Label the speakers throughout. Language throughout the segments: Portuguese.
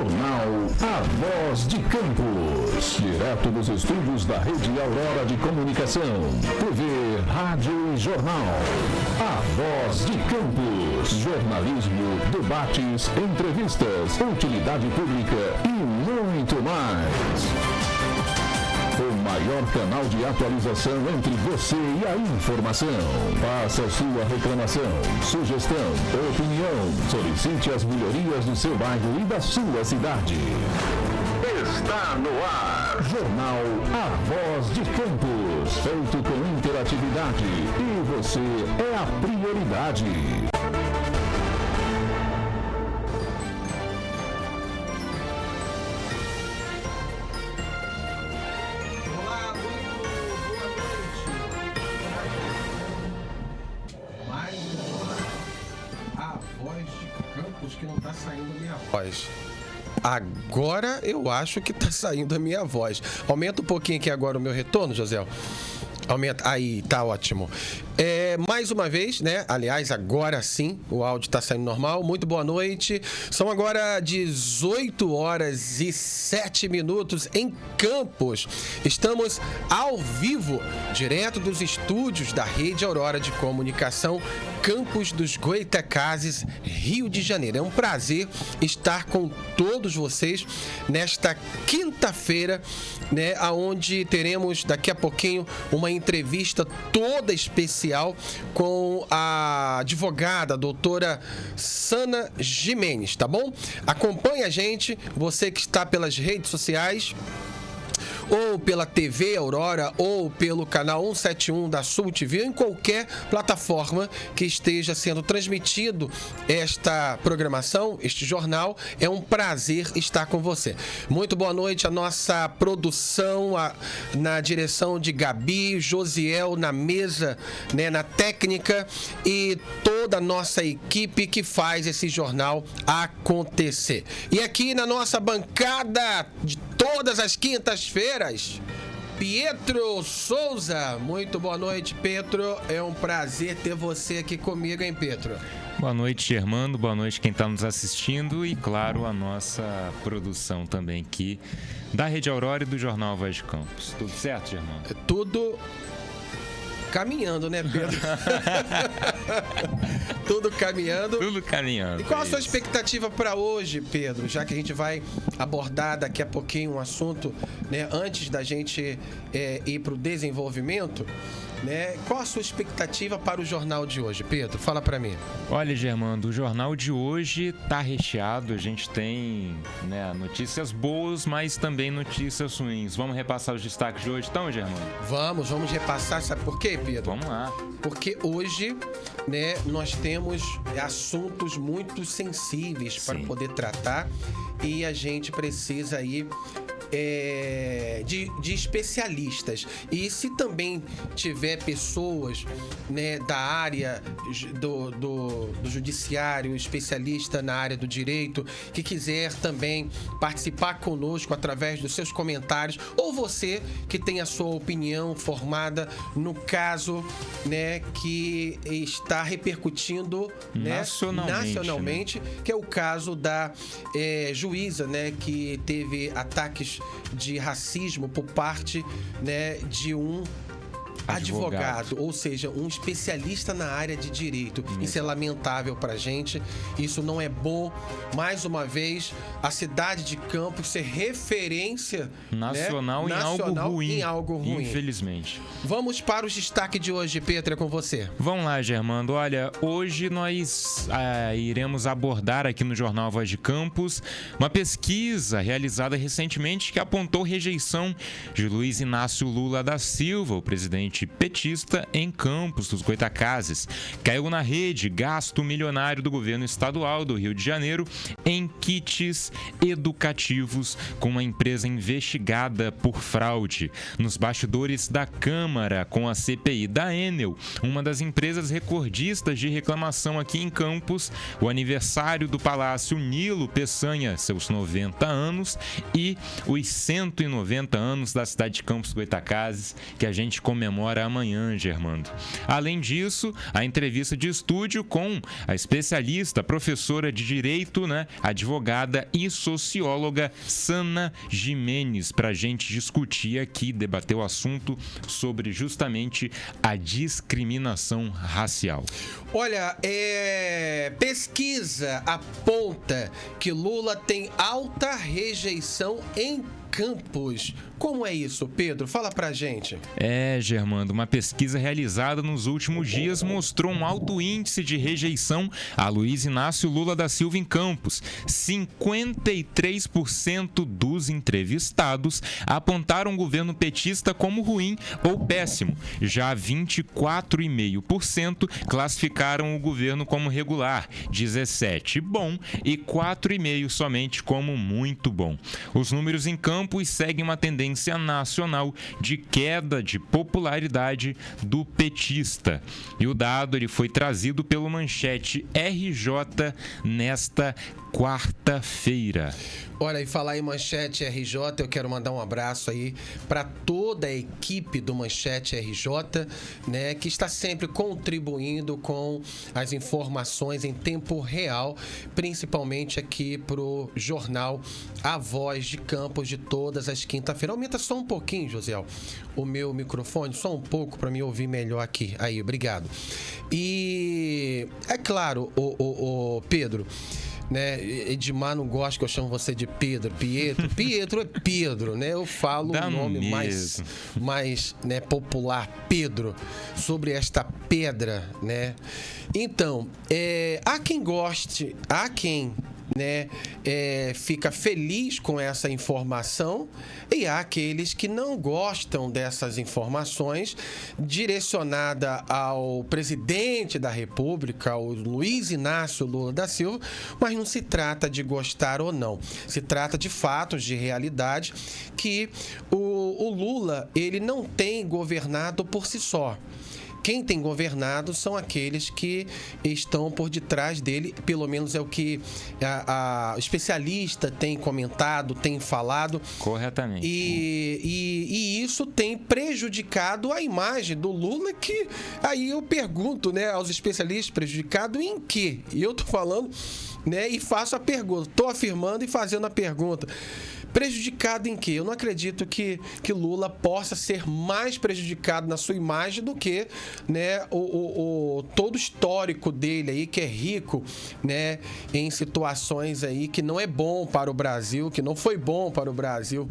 Speaker 1: Jornal A Voz de Campos. Direto dos estúdios da Rede Aurora de Comunicação. TV, rádio e jornal. A Voz de Campos. Jornalismo, debates, entrevistas, utilidade pública e muito mais. O maior canal de atualização entre você e a informação. Faça sua reclamação, sugestão, opinião. Solicite as melhorias do seu bairro e da sua cidade. Está no ar. Jornal A Voz de Campos. Feito com interatividade. E você é a prioridade.
Speaker 2: Que não tá saindo a minha voz. Agora eu acho que tá saindo a minha voz. Aumenta um pouquinho aqui agora o meu retorno, José. Aumenta. Aí, tá ótimo. Mais uma vez, né? Aliás, agora sim, o áudio tá saindo normal. Muito boa noite. São agora 18 horas e 7 minutos em Campos. Estamos ao vivo, direto dos estúdios da Rede Aurora de Comunicação, Campos dos Goitacazes, Rio de Janeiro. É um prazer estar com todos vocês nesta quinta-feira, né, onde teremos daqui a pouquinho uma entrevista toda especial com a advogada, a doutora Sana Gimenez, tá bom? Acompanhe a gente, você que está pelas redes sociais, ou pela TV Aurora, ou pelo canal 171 da Sul TV, ou em qualquer plataforma que esteja sendo transmitido esta programação, este jornal. É um prazer estar com você. Muito boa noite à nossa produção, na direção de Gabi, Josiel na mesa, né, na técnica, e toda a nossa equipe que faz esse jornal acontecer. E aqui na nossa bancada de todas as quintas-feiras, Pietro Souza. Muito boa noite, Pietro. É um prazer ter você aqui comigo, hein, Pietro?
Speaker 3: Boa noite, Germano. Boa noite quem está nos assistindo e, claro, a nossa produção também aqui da Rede Aurora e do Jornal Voz de Campos. Tudo certo, Germano?
Speaker 2: Tudo caminhando, né, Pedro? Tudo caminhando.
Speaker 3: Tudo caminhando.
Speaker 2: E qual a sua expectativa para hoje, Pedro? Já que a gente vai abordar daqui a pouquinho um assunto, né, antes da gente ir para o desenvolvimento, né? Qual a sua expectativa para o jornal de hoje, Pedro? Fala para mim.
Speaker 3: Olha, Germano, o jornal de hoje tá recheado. A gente tem, né, notícias boas, mas também notícias ruins. Vamos repassar os destaques de hoje, então, Germano?
Speaker 2: Vamos repassar. Sabe por quê, Pedro?
Speaker 3: Vamos lá.
Speaker 2: Porque hoje, né, nós temos assuntos muito sensíveis para poder tratar, e a gente precisa aí de especialistas. E se também tiver pessoas, né, da área do judiciário, especialista na área do direito, que quiser também participar conosco através dos seus comentários, ou você que tem a sua opinião formada no caso, né, que está repercutindo, né, nacionalmente, que é o caso da juíza, né, que teve ataques de racismo por parte, né, de um advogado, ou seja, um especialista na área de direito. Isso é lamentável pra gente, isso não é bom. Mais uma vez, a cidade de Campos ser referência
Speaker 3: nacional,
Speaker 2: né,
Speaker 3: em algo ruim, infelizmente.
Speaker 2: Vamos para os destaques de hoje, Petra, com você.
Speaker 3: Vamos lá, Germando. Olha, hoje nós iremos abordar aqui no Jornal Voz de Campos uma pesquisa realizada recentemente que apontou rejeição de Luiz Inácio Lula da Silva, o presidente petista, em Campos dos Goitacazes. Caiu na rede gasto milionário do governo estadual do Rio de Janeiro em kits educativos com uma empresa investigada por fraude. Nos bastidores da Câmara, com a CPI da Enel, uma das empresas recordistas de reclamação aqui em Campos, o aniversário do Palácio Nilo Peçanha, seus 90 anos, e os 190 anos da cidade de Campos dos Goitacazes, que a gente comemora hora amanhã, Germando. Além disso, a entrevista de estúdio com a especialista, professora de Direito, advogada e socióloga Sana Gimenez, para a gente discutir aqui, debater o assunto sobre justamente a discriminação racial.
Speaker 2: Olha, pesquisa aponta que Lula tem alta rejeição em Campos. Como é isso, Pedro? Fala pra gente.
Speaker 3: Germando, uma pesquisa realizada nos últimos dias mostrou um alto índice de rejeição a Luiz Inácio Lula da Silva em Campos. 53% dos entrevistados apontaram o governo petista como ruim ou péssimo. Já 24,5% classificaram o governo como regular, 17% bom e 4,5% somente como muito bom. Os números em Campos seguem uma tendência nacional de queda de popularidade do petista. E o dado foi trazido pelo Manchete RJ nesta quarta-feira.
Speaker 2: Olha, e falar em Manchete RJ, eu quero mandar um abraço aí para toda a equipe do Manchete RJ, que está sempre contribuindo com as informações em tempo real, principalmente aqui pro jornal A Voz de Campos de todas as quinta-feiras. Aumenta só um pouquinho, José, o meu microfone, só um pouco para me ouvir melhor aqui. Aí, obrigado. E é claro, o Pedro, Edmar não gosta que eu chamo você de Pedro. Pietro é Pedro, Eu falo o nome mais popular, Pedro, sobre esta pedra, Então, há quem goste, há quem fica feliz com essa informação e há aqueles que não gostam dessas informações direcionada ao presidente da República, ao Luiz Inácio Lula da Silva, mas não se trata de gostar ou não. Se trata de fatos, de realidade, que o Lula, ele não tem governado por si só. Quem tem governado são aqueles que estão por detrás dele, pelo menos é o que a especialista tem comentado, tem falado.
Speaker 3: Corretamente.
Speaker 2: E isso tem prejudicado a imagem do Lula, que aí eu pergunto, aos especialistas, prejudicado em quê? E eu tô falando, e faço a pergunta, tô afirmando e fazendo a pergunta. Prejudicado em quê? Eu não acredito que Lula possa ser mais prejudicado na sua imagem do que todo o histórico dele aí, que é rico em situações aí que não é bom para o Brasil, que não foi bom para o Brasil.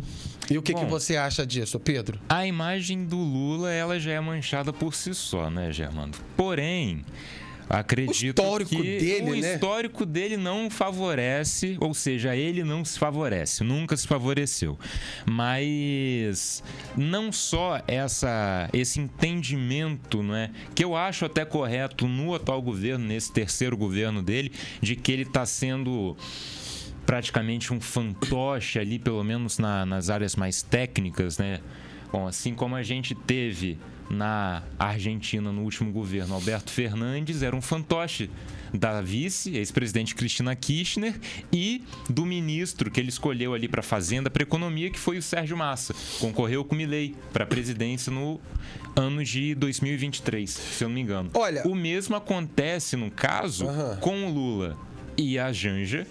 Speaker 2: E o que você acha disso, Pedro?
Speaker 3: A imagem do Lula, ela já é manchada por si só, Germando? Porém, acredito que o histórico dele não favorece, ou seja, ele não se favorece, nunca se favoreceu. Mas não só esse entendimento, que eu acho até correto no atual governo, nesse terceiro governo dele, de que ele está sendo praticamente um fantoche ali, pelo menos nas áreas mais técnicas, Bom, assim como a gente teve na Argentina no último governo, Alberto Fernandes era um fantoche da vice, ex-presidente Cristina Kirchner, e do ministro que ele escolheu ali para a Fazenda, para a Economia, que foi o Sérgio Massa. Concorreu com o Milei para a presidência no ano de 2023, se eu não me engano.
Speaker 2: Olha,
Speaker 3: o mesmo acontece, no caso, com o Lula e a Janja,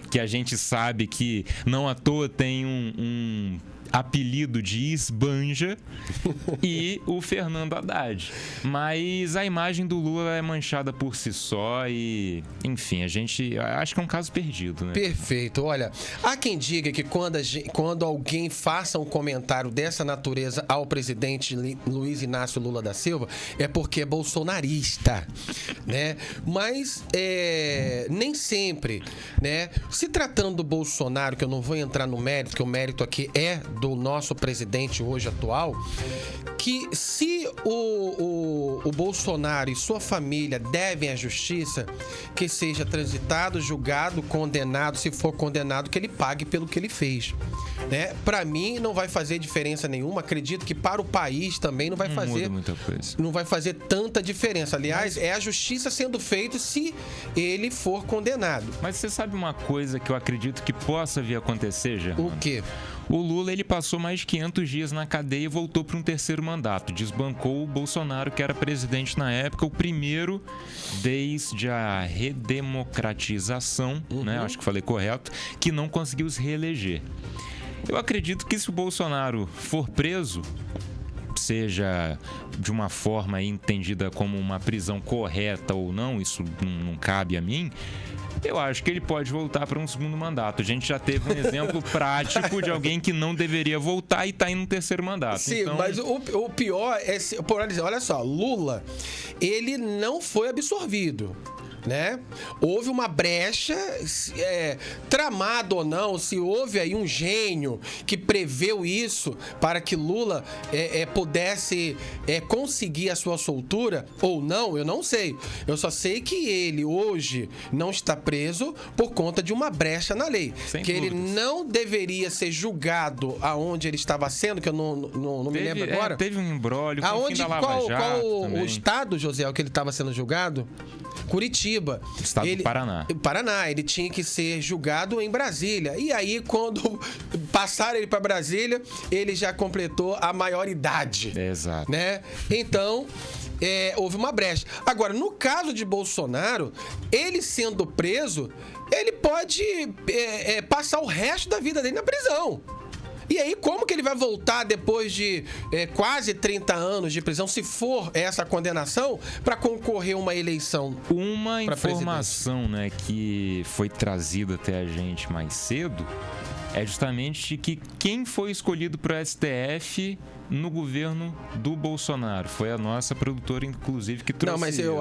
Speaker 3: que a gente sabe que não à toa tem um apelido de Esbanja, e o Fernando Haddad. Mas a imagem do Lula é manchada por si só e, enfim, acho que é um caso perdido,
Speaker 2: Perfeito. Olha, há quem diga que quando alguém faça um comentário dessa natureza ao presidente Luiz Inácio Lula da Silva, é porque é bolsonarista, Mas nem sempre, Se tratando do Bolsonaro, que eu não vou entrar no mérito, que o mérito aqui é do nosso presidente hoje atual, que se o Bolsonaro e sua família devem à justiça, que seja transitado, julgado, condenado, se for condenado, que ele pague pelo que ele fez. Para mim não vai fazer diferença nenhuma, acredito que para o país também não vai fazer
Speaker 3: muita coisa.
Speaker 2: Não vai fazer tanta diferença. Aliás, é a justiça sendo feita se ele for condenado.
Speaker 3: Mas você sabe uma coisa que eu acredito que possa vir a acontecer, Germano?
Speaker 2: O quê?
Speaker 3: O Lula ele passou mais de 500 dias na cadeia e voltou para um terceiro mandato. Desbancou o Bolsonaro, que era presidente na época, o primeiro desde a redemocratização, né? Acho que falei correto, que não conseguiu se reeleger. Eu acredito que se o Bolsonaro for preso, seja de uma forma entendida como uma prisão correta ou não, isso não cabe a mim, eu acho que ele pode voltar para um segundo mandato. A gente já teve um exemplo prático de alguém que não deveria voltar e está indo no terceiro mandato.
Speaker 2: Sim, então... mas o pior é... Olha só, Lula, ele não foi absorvido, né? Houve uma brecha, tramado ou não, se houve aí um gênio que preveu isso para que Lula pudesse conseguir a sua soltura ou não, eu não sei. Eu só sei que ele hoje não está preso por conta de uma brecha na lei.
Speaker 3: Sem
Speaker 2: que
Speaker 3: dúvidas.
Speaker 2: Ele não deveria ser julgado aonde ele estava sendo, que eu não me lembro agora.
Speaker 3: Teve um imbróglio com o fim da Lava Jato
Speaker 2: qual
Speaker 3: também.
Speaker 2: o estado, José, que ele estava sendo julgado? Curitiba.
Speaker 3: Estado do Paraná.
Speaker 2: Paraná, ele tinha que ser julgado em Brasília. E aí, quando passaram ele para Brasília, ele já completou a maioridade.
Speaker 3: Exato.
Speaker 2: Né? Então, houve uma brecha. Agora, no caso de Bolsonaro, ele sendo preso, ele pode passar o resto da vida dele na prisão. E aí, como que ele vai voltar depois de quase 30 anos de prisão, se for essa condenação, para concorrer a uma eleição?
Speaker 3: Uma informação, né, que foi trazida até a gente mais cedo é justamente que quem foi escolhido para o STF no governo do Bolsonaro. Foi a nossa produtora, inclusive, que trouxe.
Speaker 2: Não, mas eu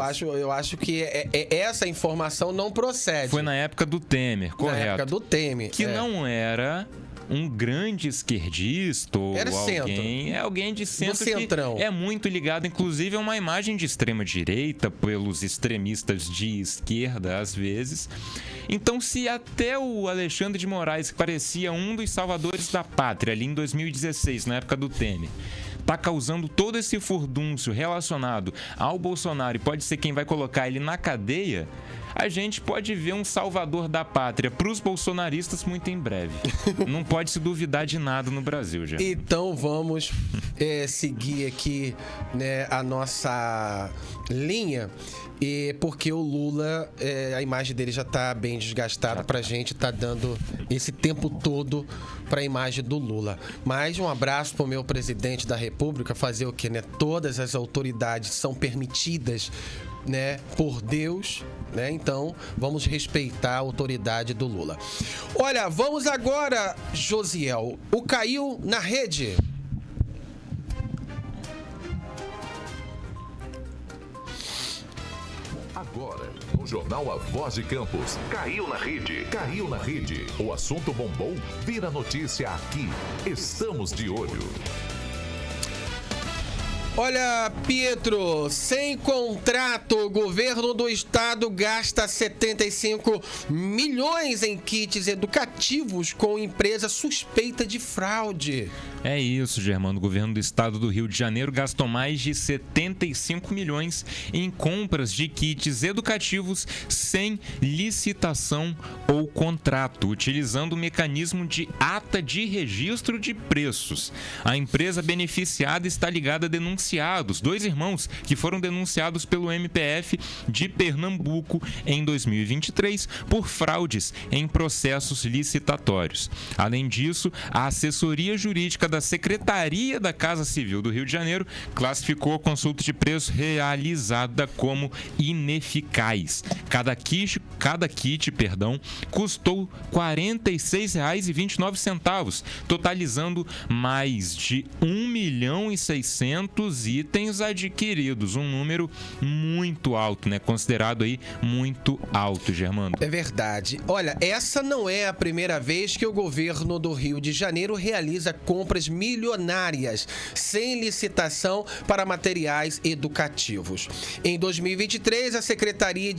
Speaker 2: acho que essa informação não procede.
Speaker 3: Foi na época do Temer, correto?
Speaker 2: Na época do Temer.
Speaker 3: Que não era um grande esquerdista ou alguém de centro que é muito ligado, inclusive, a uma imagem de extrema-direita pelos extremistas de esquerda, às vezes. Então, se até o Alexandre de Moraes, que parecia um dos salvadores da pátria ali em 2016, na época do Temer, está causando todo esse furdúncio relacionado ao Bolsonaro e pode ser quem vai colocar ele na cadeia, a gente pode ver um salvador da pátria para os bolsonaristas muito em breve. Não pode se duvidar de nada no Brasil, já.
Speaker 2: Então vamos seguir aqui, né, a nossa linha. Porque o Lula, a imagem dele já está bem desgastada pra gente, tá dando esse tempo todo pra imagem do Lula. Mas um abraço pro meu presidente da República, fazer o quê, né? Todas as autoridades são permitidas, né, por Deus, né? Então, vamos respeitar a autoridade do Lula. Olha, vamos agora, Josiel, o Caiu na Rede.
Speaker 1: Agora, no Jornal A Voz de Campos. Caiu na rede. Caiu na rede. O assunto bombou, vira notícia aqui. Estamos de olho.
Speaker 2: Olha, Pietro, sem contrato, o governo do estado gasta 75 milhões em kits educativos com empresa suspeita de fraude.
Speaker 3: É isso, Germano. O governo do estado do Rio de Janeiro gastou mais de 75 milhões em compras de kits educativos sem licitação ou contrato, utilizando o mecanismo de ata de registro de preços. A empresa beneficiada está ligada a denunciados, 2 irmãos que foram denunciados pelo MPF de Pernambuco em 2023 por fraudes em processos licitatórios. Além disso, a assessoria jurídica da Secretaria da Casa Civil do Rio de Janeiro classificou a consulta de preço realizada como ineficaz. Cada kit, custou R$ 46,29, totalizando mais de 1.600.000 itens adquiridos, um número muito alto, né? Considerado aí muito alto, Germano.
Speaker 2: É verdade. Olha, essa não é a primeira vez que o governo do Rio de Janeiro realiza compras milionárias sem licitação para materiais educativos. Em 2023, a Secretaria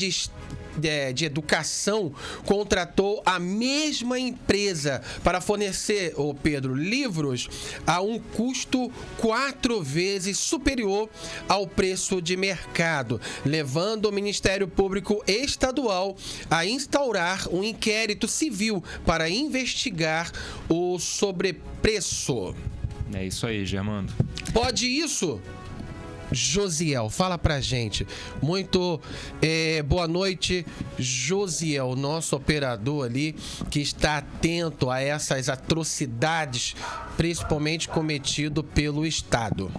Speaker 2: de Educação contratou a mesma empresa para fornecer, Pedro, livros a um custo 4 vezes superior ao preço de mercado, levando o Ministério Público Estadual a instaurar um inquérito civil para investigar o sobrepreço.
Speaker 3: É isso aí, Germando.
Speaker 2: Pode isso? Josiel, fala pra gente. Muito boa noite, Josiel, nosso operador ali, que está atento a essas atrocidades, principalmente cometido pelo Estado.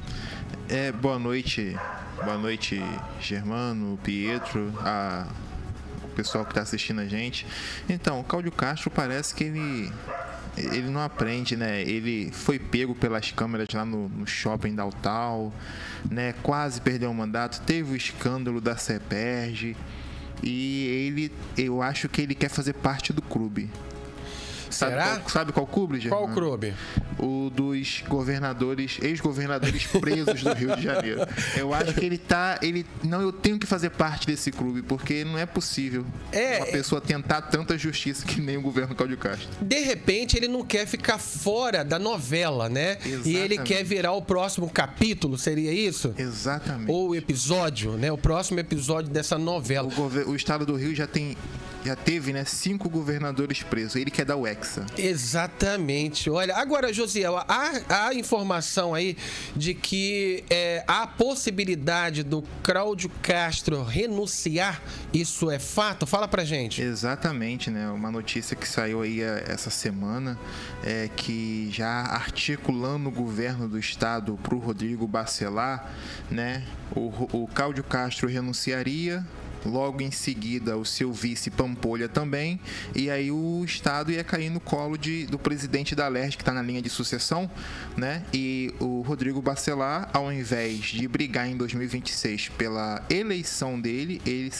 Speaker 4: Boa noite, Germano, Pietro, o pessoal que está assistindo a gente. Então, o Cláudio Castro parece que ele não aprende, né? Ele foi pego pelas câmeras lá no shopping da Autal, né? Quase perdeu o mandato, teve o escândalo da CEPERJ e eu acho que ele quer fazer parte do clube.
Speaker 2: Será?
Speaker 4: Sabe qual clube, Germano?
Speaker 2: Qual clube?
Speaker 4: O dos ex-governadores presos do Rio de Janeiro. Eu acho que eu tenho que fazer parte desse clube, porque não é possível uma pessoa tentar tanta justiça que nem o governo Cláudio Castro.
Speaker 2: De repente, ele não quer ficar fora da novela, né?
Speaker 4: Exatamente.
Speaker 2: E ele quer virar o próximo capítulo, seria isso?
Speaker 4: Exatamente.
Speaker 2: Ou episódio, né? O próximo episódio dessa novela.
Speaker 4: O estado do Rio já teve, né, 5 governadores presos. Ele quer dar o hexa.
Speaker 2: Exatamente. Olha, agora, Josiel, há informação aí de que há a possibilidade do Cláudio Castro renunciar. Isso é fato? Fala pra gente.
Speaker 4: Exatamente, né? Uma notícia que saiu aí essa semana é que já articulando o governo do estado pro Rodrigo Bacelar, né? O Cláudio Castro renunciaria. Logo em seguida, o seu vice Pampolha também. E aí o Estado ia cair no colo do presidente da Alerj, que está na linha de sucessão, né? E o Rodrigo Bacelar, ao invés de brigar em 2026 pela eleição dele, ele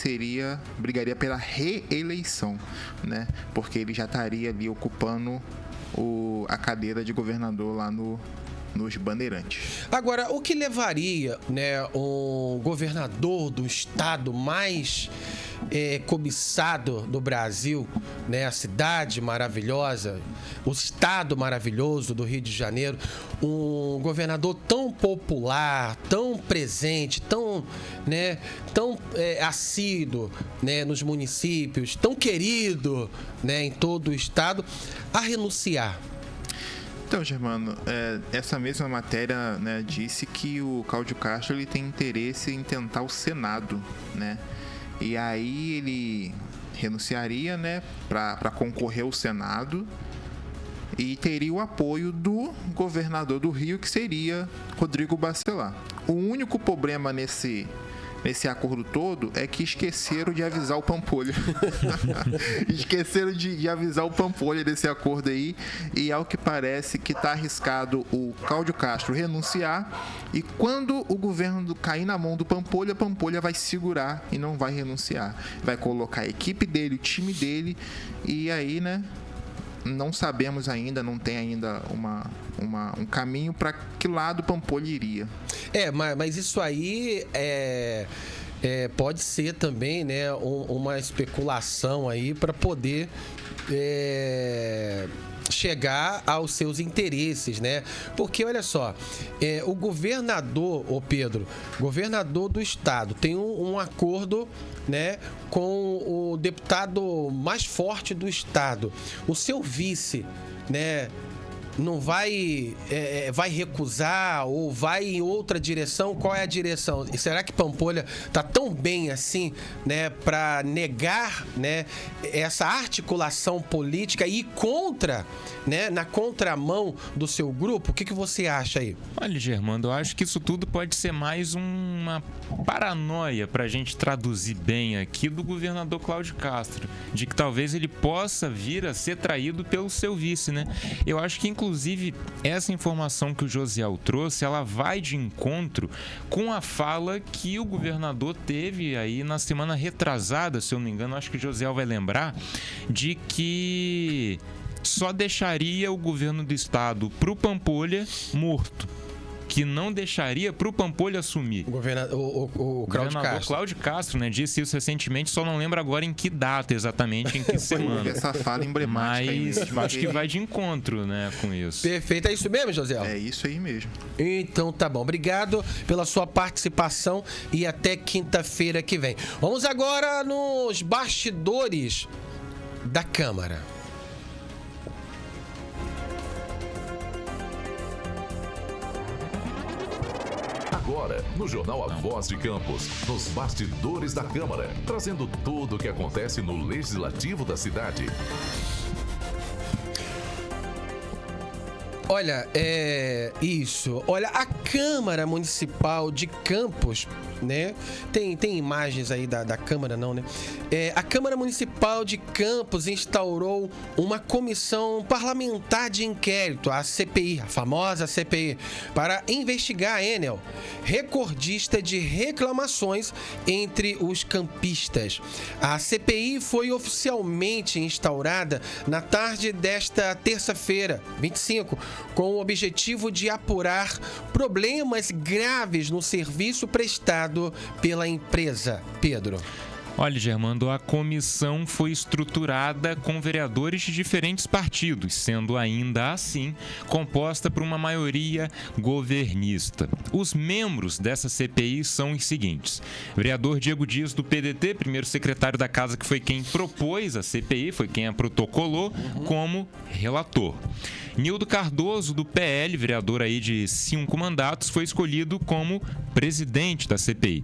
Speaker 4: brigaria pela reeleição, né? Porque ele já estaria ali ocupando a cadeira de governador lá nos Bandeirantes.
Speaker 2: Agora, o que levaria, né, um governador do estado mais cobiçado do Brasil, né, a cidade maravilhosa, o estado maravilhoso do Rio de Janeiro, um governador tão popular, tão presente, tão assíduo, né, nos municípios, tão querido, né, em todo o estado, a renunciar?
Speaker 4: Então, Germano, essa mesma matéria, né, disse que o Cláudio Castro ele tem interesse em tentar o Senado, né? E aí ele renunciaria, né, para concorrer ao Senado e teria o apoio do governador do Rio, que seria Rodrigo Bacelar. O único problema nesse acordo todo é que esqueceram de avisar o Pampolha. Esqueceram de avisar o Pampolha desse acordo aí. E ao que parece que está arriscado o Cláudio Castro renunciar. E quando o governo cair na mão do Pampolha, Pampolha vai segurar e não vai renunciar. Vai colocar a equipe dele, o time dele. E aí, né? Não sabemos ainda, não tem ainda um caminho para que lado o Pampolha iria.
Speaker 2: Mas isso aí pode ser também, né, uma especulação aí para poder chegar aos seus interesses, né? Porque, olha só, o governador, Pedro, governador do estado, tem um acordo, né, com o deputado mais forte do estado. O seu vice, né, não vai recusar ou vai em outra direção? Qual é a direção? E será que Pampolha tá tão bem assim, né, para negar, né, essa articulação política e ir contra, né, na contramão do seu grupo? O que você acha aí?
Speaker 3: Olha, Germando, eu acho que isso tudo pode ser mais uma paranoia, pra gente traduzir bem aqui, do governador Cláudio Castro, de que talvez ele possa vir a ser traído pelo seu vice, né? Eu acho que, inclusive, essa informação que o Josiel trouxe, ela vai de encontro com a fala que o governador teve aí na semana retrasada, se eu não me engano, acho que o Josiel vai lembrar, de que só deixaria o governo do estado pro Pampolha morto. que não deixaria para o Pampolho assumir.
Speaker 2: O governador
Speaker 3: Cláudio Castro, né, disse isso recentemente, só não lembro agora em que data exatamente, em que semana.
Speaker 4: Essa fala emblemática.
Speaker 3: Mas acho que vai de encontro, né, com isso.
Speaker 2: Perfeito, é isso mesmo, José?
Speaker 4: É isso aí mesmo.
Speaker 2: Então tá bom, obrigado pela sua participação e até quinta-feira que vem. Vamos agora nos bastidores da Câmara.
Speaker 1: Agora, no Jornal A Voz de Campos, nos bastidores da Câmara, trazendo tudo o que acontece no Legislativo da cidade.
Speaker 2: Olha, isso. Olha, a Câmara Municipal de Campos, né? Tem imagens aí da Câmara, não, né? A Câmara Municipal de Campos instaurou uma comissão parlamentar de inquérito, a CPI, a famosa CPI, para investigar a Enel, recordista de reclamações entre os campistas. A CPI foi oficialmente instaurada na tarde desta terça-feira, 25, com o objetivo de apurar problemas graves no serviço prestado pela empresa. Pedro.
Speaker 3: Olha, Germando, a comissão foi estruturada com vereadores de diferentes partidos, sendo ainda assim composta por uma maioria governista. Os membros dessa CPI são os seguintes: vereador Diego Dias, do PDT, primeiro secretário da Casa, que foi quem propôs a CPI, foi quem a protocolou como relator. Nildo Cardoso, do PL, vereador aí de 5 mandatos, foi escolhido como presidente da CPI.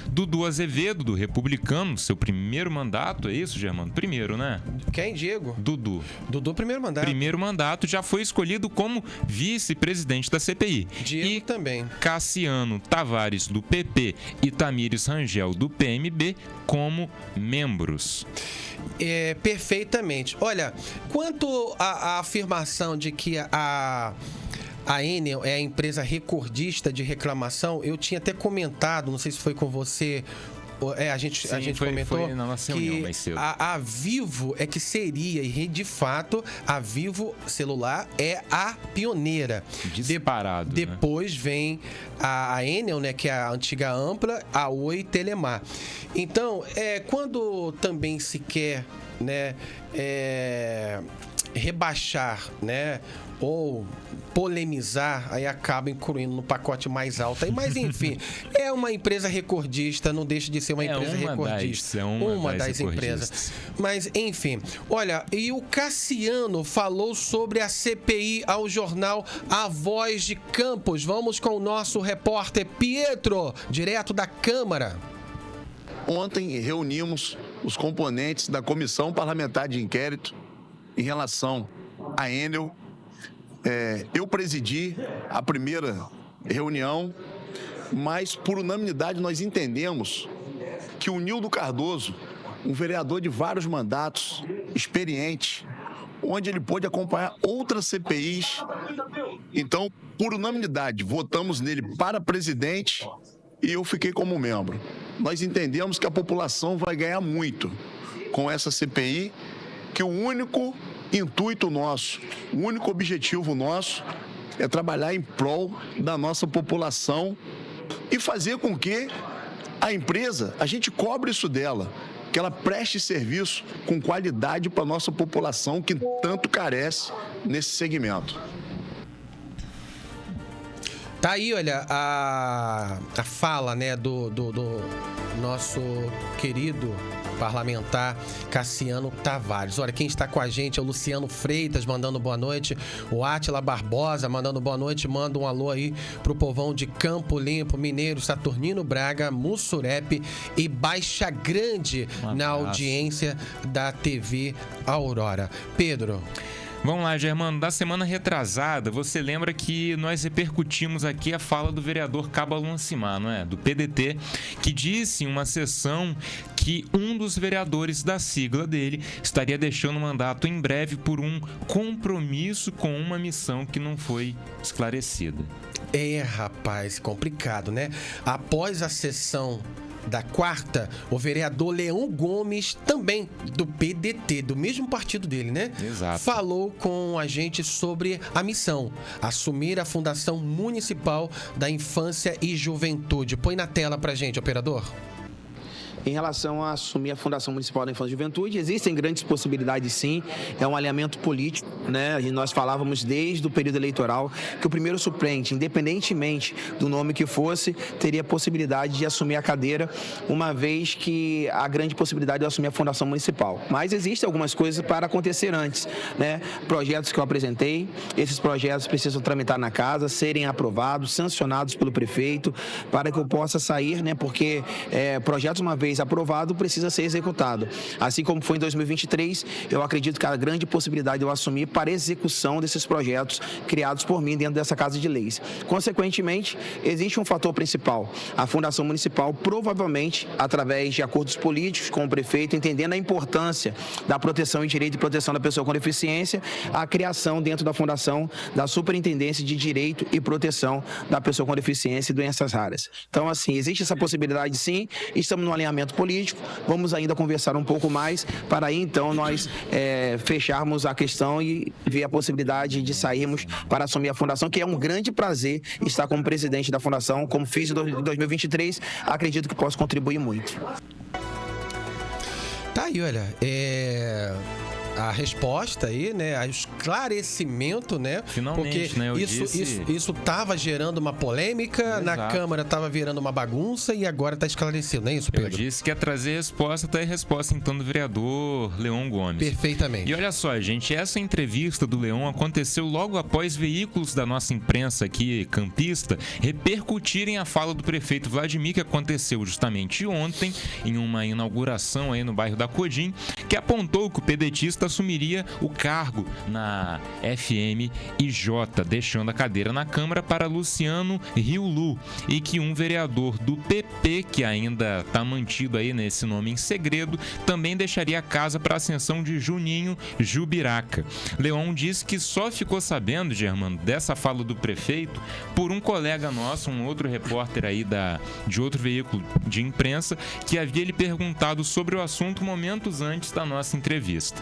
Speaker 3: Dudu Azevedo, do Republicano, seu primeiro mandato, é isso, Germano? Primeiro, né?
Speaker 2: Quem, Diego?
Speaker 3: Dudu,
Speaker 2: primeiro mandato.
Speaker 3: Primeiro mandato, já foi escolhido como vice-presidente da CPI.
Speaker 2: Diego
Speaker 3: e
Speaker 2: também.
Speaker 3: Cassiano Tavares, do PP, e Tamires Rangel, do PMB, como membros.
Speaker 2: Perfeitamente. Olha, quanto à afirmação de que a Enel é a empresa recordista de reclamação, eu tinha até comentado, não sei se foi com você, a gente comentou
Speaker 3: foi na nossa reunião mais cedo.
Speaker 2: A Vivo é que seria, e de fato, a Vivo Celular é a pioneira.
Speaker 3: Disparado,
Speaker 2: Depois vem a Enel, né, que é a antiga Ampla, a Oi Telemar. Então, quando também se quer, né, rebaixar, né, ou polemizar, aí acaba incluindo no pacote mais alto. Mas enfim, é uma empresa recordista, não deixa de ser uma empresa recordista. Uma das empresas. Mas enfim, olha, e o Cassiano falou sobre a CPI ao jornal A Voz de Campos. Vamos com o nosso repórter Pietro, direto da Câmara.
Speaker 5: Ontem reunimos os componentes da Comissão Parlamentar de Inquérito em relação à Enel. Eu presidi a primeira reunião, mas por unanimidade nós entendemos que o Nildo Cardoso, um vereador de vários mandatos, experiente, onde ele pôde acompanhar outras CPIs, então, por unanimidade, votamos nele para presidente e eu fiquei como membro. Nós entendemos que a população vai ganhar muito com essa CPI, que o único intuito nosso, o único objetivo nosso é trabalhar em prol da nossa população e fazer com que a empresa, a gente cobre isso dela, que ela preste serviço com qualidade para a nossa população que tanto carece nesse segmento.
Speaker 2: Tá aí, olha, a fala, né, do nosso querido parlamentar Cassiano Tavares. Olha, quem está com a gente é o Luciano Freitas, mandando boa noite. O Átila Barbosa, mandando boa noite. Manda um alô aí pro povão de Campo Limpo, Mineiro, Saturnino Braga, Mussurepe e Baixa Grande, na audiência da TV Aurora. Pedro.
Speaker 3: Vamos lá, Germano. Da semana retrasada, você lembra que nós repercutimos aqui a fala do vereador Cabo Aluancimar, não é? Do PDT, que disse em uma sessão que um dos vereadores da sigla dele estaria deixando o mandato em breve por um compromisso com uma missão que não foi esclarecida.
Speaker 2: Rapaz, complicado, né? Após a sessão da quarta, o vereador Leão Gomes, também do PDT, do mesmo partido dele, né?
Speaker 3: Exato.
Speaker 2: Falou com a gente sobre a missão, assumir a Fundação Municipal da Infância e Juventude. Põe na tela pra gente, operador.
Speaker 6: Em relação a assumir a Fundação Municipal da Infância e Juventude, existem grandes possibilidades, sim. É um alinhamento político, né? E nós falávamos desde o período eleitoral que o primeiro suplente, independentemente do nome que fosse, teria a possibilidade de assumir a cadeira, uma vez que a grande possibilidade de assumir a Fundação Municipal. Mas existem algumas coisas para acontecer antes, né? Projetos que eu apresentei, esses projetos precisam tramitar na casa, serem aprovados, sancionados pelo prefeito, para que eu possa sair, né? Porque projetos, uma vez aprovado, precisa ser executado. Assim como foi em 2023, eu acredito que há grande possibilidade de eu assumir para execução desses projetos criados por mim dentro dessa Casa de Leis. Consequentemente, existe um fator principal. A Fundação Municipal, provavelmente, através de acordos políticos com o prefeito, entendendo a importância da proteção e direito de proteção da pessoa com deficiência, a criação dentro da Fundação da Superintendência de Direito e Proteção da Pessoa com Deficiência e Doenças Raras. Então, assim, existe essa possibilidade, sim. Estamos no alinhamento político, vamos ainda conversar um pouco mais para aí então nós fecharmos a questão e ver a possibilidade de sairmos para assumir a Fundação, que é um grande prazer estar como presidente da Fundação, como fiz em 2023, acredito que posso contribuir muito.
Speaker 2: Tá aí, olha, a resposta aí, né? O esclarecimento, né?
Speaker 3: Finalmente,
Speaker 2: porque
Speaker 3: né?
Speaker 2: Isso estava gerando uma polêmica,
Speaker 3: Exato.
Speaker 2: Na Câmara estava virando uma bagunça e agora está esclarecido, não é isso, Pedro?
Speaker 3: Eu disse que ia trazer resposta, tá aí a resposta então do vereador Leão Gomes.
Speaker 2: Perfeitamente.
Speaker 3: E olha só, gente, essa entrevista do Leão aconteceu logo após veículos da nossa imprensa aqui, campista, repercutirem a fala do prefeito Vladimir, que aconteceu justamente ontem, em uma inauguração aí no bairro da Codim, que apontou que o pedetista assumiria o cargo na FMIJ, deixando a cadeira na Câmara para Luciano Riulu, e que um vereador do PP, que ainda está mantido aí nesse nome em segredo, também deixaria a casa para a ascensão de Juninho Jubiraca. Leão disse que só ficou sabendo, Germano, dessa fala do prefeito por um colega nosso, um outro repórter aí de outro veículo de imprensa, que havia lhe perguntado sobre o assunto momentos antes da nossa entrevista.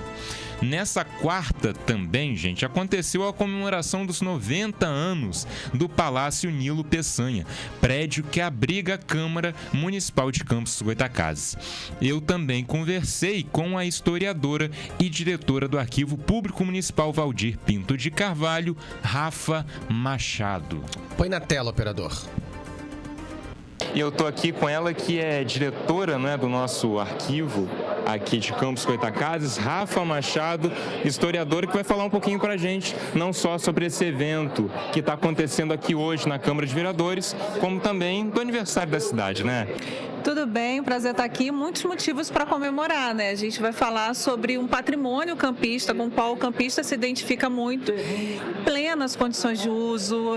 Speaker 3: Nessa quarta também, gente, aconteceu a comemoração dos 90 anos do Palácio Nilo Peçanha, prédio que abriga a Câmara Municipal de Campos dos Goytacazes. Eu também conversei com a historiadora e diretora do Arquivo Público Municipal Valdir Pinto de Carvalho, Rafa Machado.
Speaker 2: Põe na tela, operador.
Speaker 7: E eu estou aqui com ela, que é diretora, né, do nosso arquivo aqui de Campos Goytacazes, Rafa Machado, historiadora, que vai falar um pouquinho para a gente, não só sobre esse evento que está acontecendo aqui hoje na Câmara de Vereadores, como também do aniversário da cidade, né?
Speaker 8: Tudo bem, prazer estar aqui. Muitos motivos para comemorar, né? A gente vai falar sobre um patrimônio campista com o qual o campista se identifica muito, plenas condições de uso,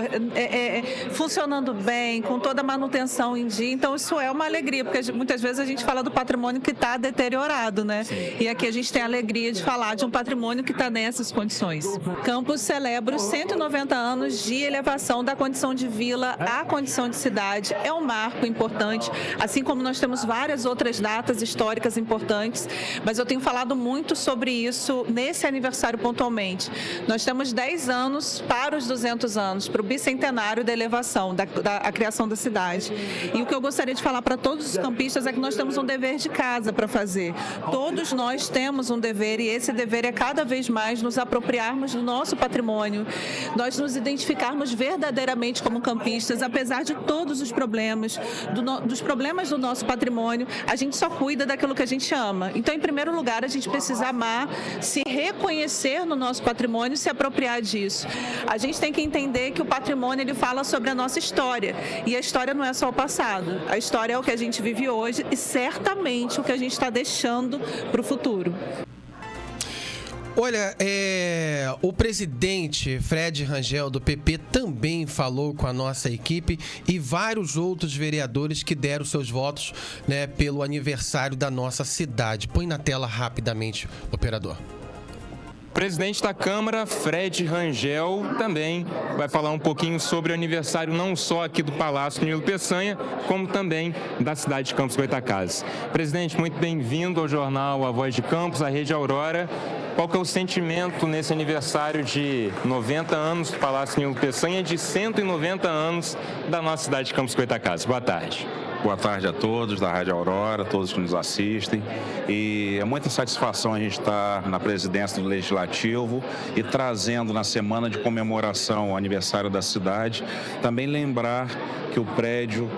Speaker 8: funcionando bem, com toda a manutenção em dia. Então, isso é uma alegria, porque muitas vezes a gente fala do patrimônio que está deteriorado, né? Sim. E aqui a gente tem a alegria de falar de um patrimônio que está nessas condições. Campos celebra os 190 anos de elevação da condição de vila à condição de cidade. É um marco importante, assim como nós temos várias outras datas históricas importantes, mas eu tenho falado muito sobre isso nesse aniversário pontualmente. Nós temos 10 anos para os 200 anos, para o bicentenário da elevação, da criação da cidade. E o que eu gostaria de falar para todos os campistas é que nós temos um dever de casa para fazer. Todos nós temos um dever, e esse dever é cada vez mais nos apropriarmos do nosso patrimônio, nós nos identificarmos verdadeiramente como campistas, apesar de todos os problemas, dos problemas do nosso patrimônio, a gente só cuida daquilo que a gente ama. Então, em primeiro lugar, a gente precisa amar, se reconhecer no nosso patrimônio, se apropriar disso. A gente tem que entender que o patrimônio, ele fala sobre a nossa história, e a história não é só o passado. A história é o que a gente vive hoje e certamente o que a gente está deixando para o futuro.
Speaker 2: Olha, o presidente Fred Rangel, do PP, também falou com a nossa equipe e vários outros vereadores que deram seus votos, né, pelo aniversário da nossa cidade. Põe na tela rapidamente, operador.
Speaker 7: Presidente da Câmara, Fred Rangel, também vai falar um pouquinho sobre o aniversário não só aqui do Palácio Nilo Peçanha, como também da cidade de Campos Goytacazes. Presidente, muito bem-vindo ao jornal A Voz de Campos, à Rede Aurora. Qual que é o sentimento nesse aniversário de 90 anos do Palácio Nilo Peçanha e de 190 anos da nossa cidade de Campos Goytacazes? Boa tarde.
Speaker 9: Boa tarde a todos da Rádio Aurora, todos que nos assistem. E é muita satisfação a gente estar na presidência do Legislativo e trazendo na semana de comemoração o aniversário da cidade, também lembrar que o prédio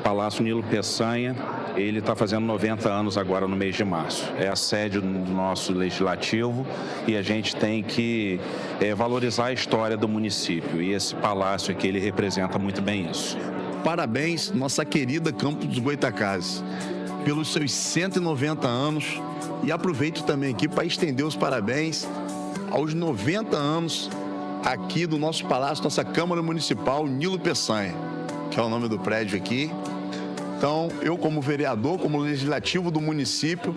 Speaker 9: Palácio Nilo Peçanha, ele está fazendo 90 anos agora no mês de março. É a sede do nosso Legislativo e a gente tem que valorizar a história do município. E esse palácio aqui, ele representa muito bem isso.
Speaker 5: Parabéns, nossa querida Campos dos Goytacazes, pelos seus 190 anos. E aproveito também aqui para estender os parabéns aos 90 anos aqui do nosso palácio, nossa Câmara Municipal Nilo Peçanha, que é o nome do prédio aqui. Então, eu como vereador, como legislativo do município,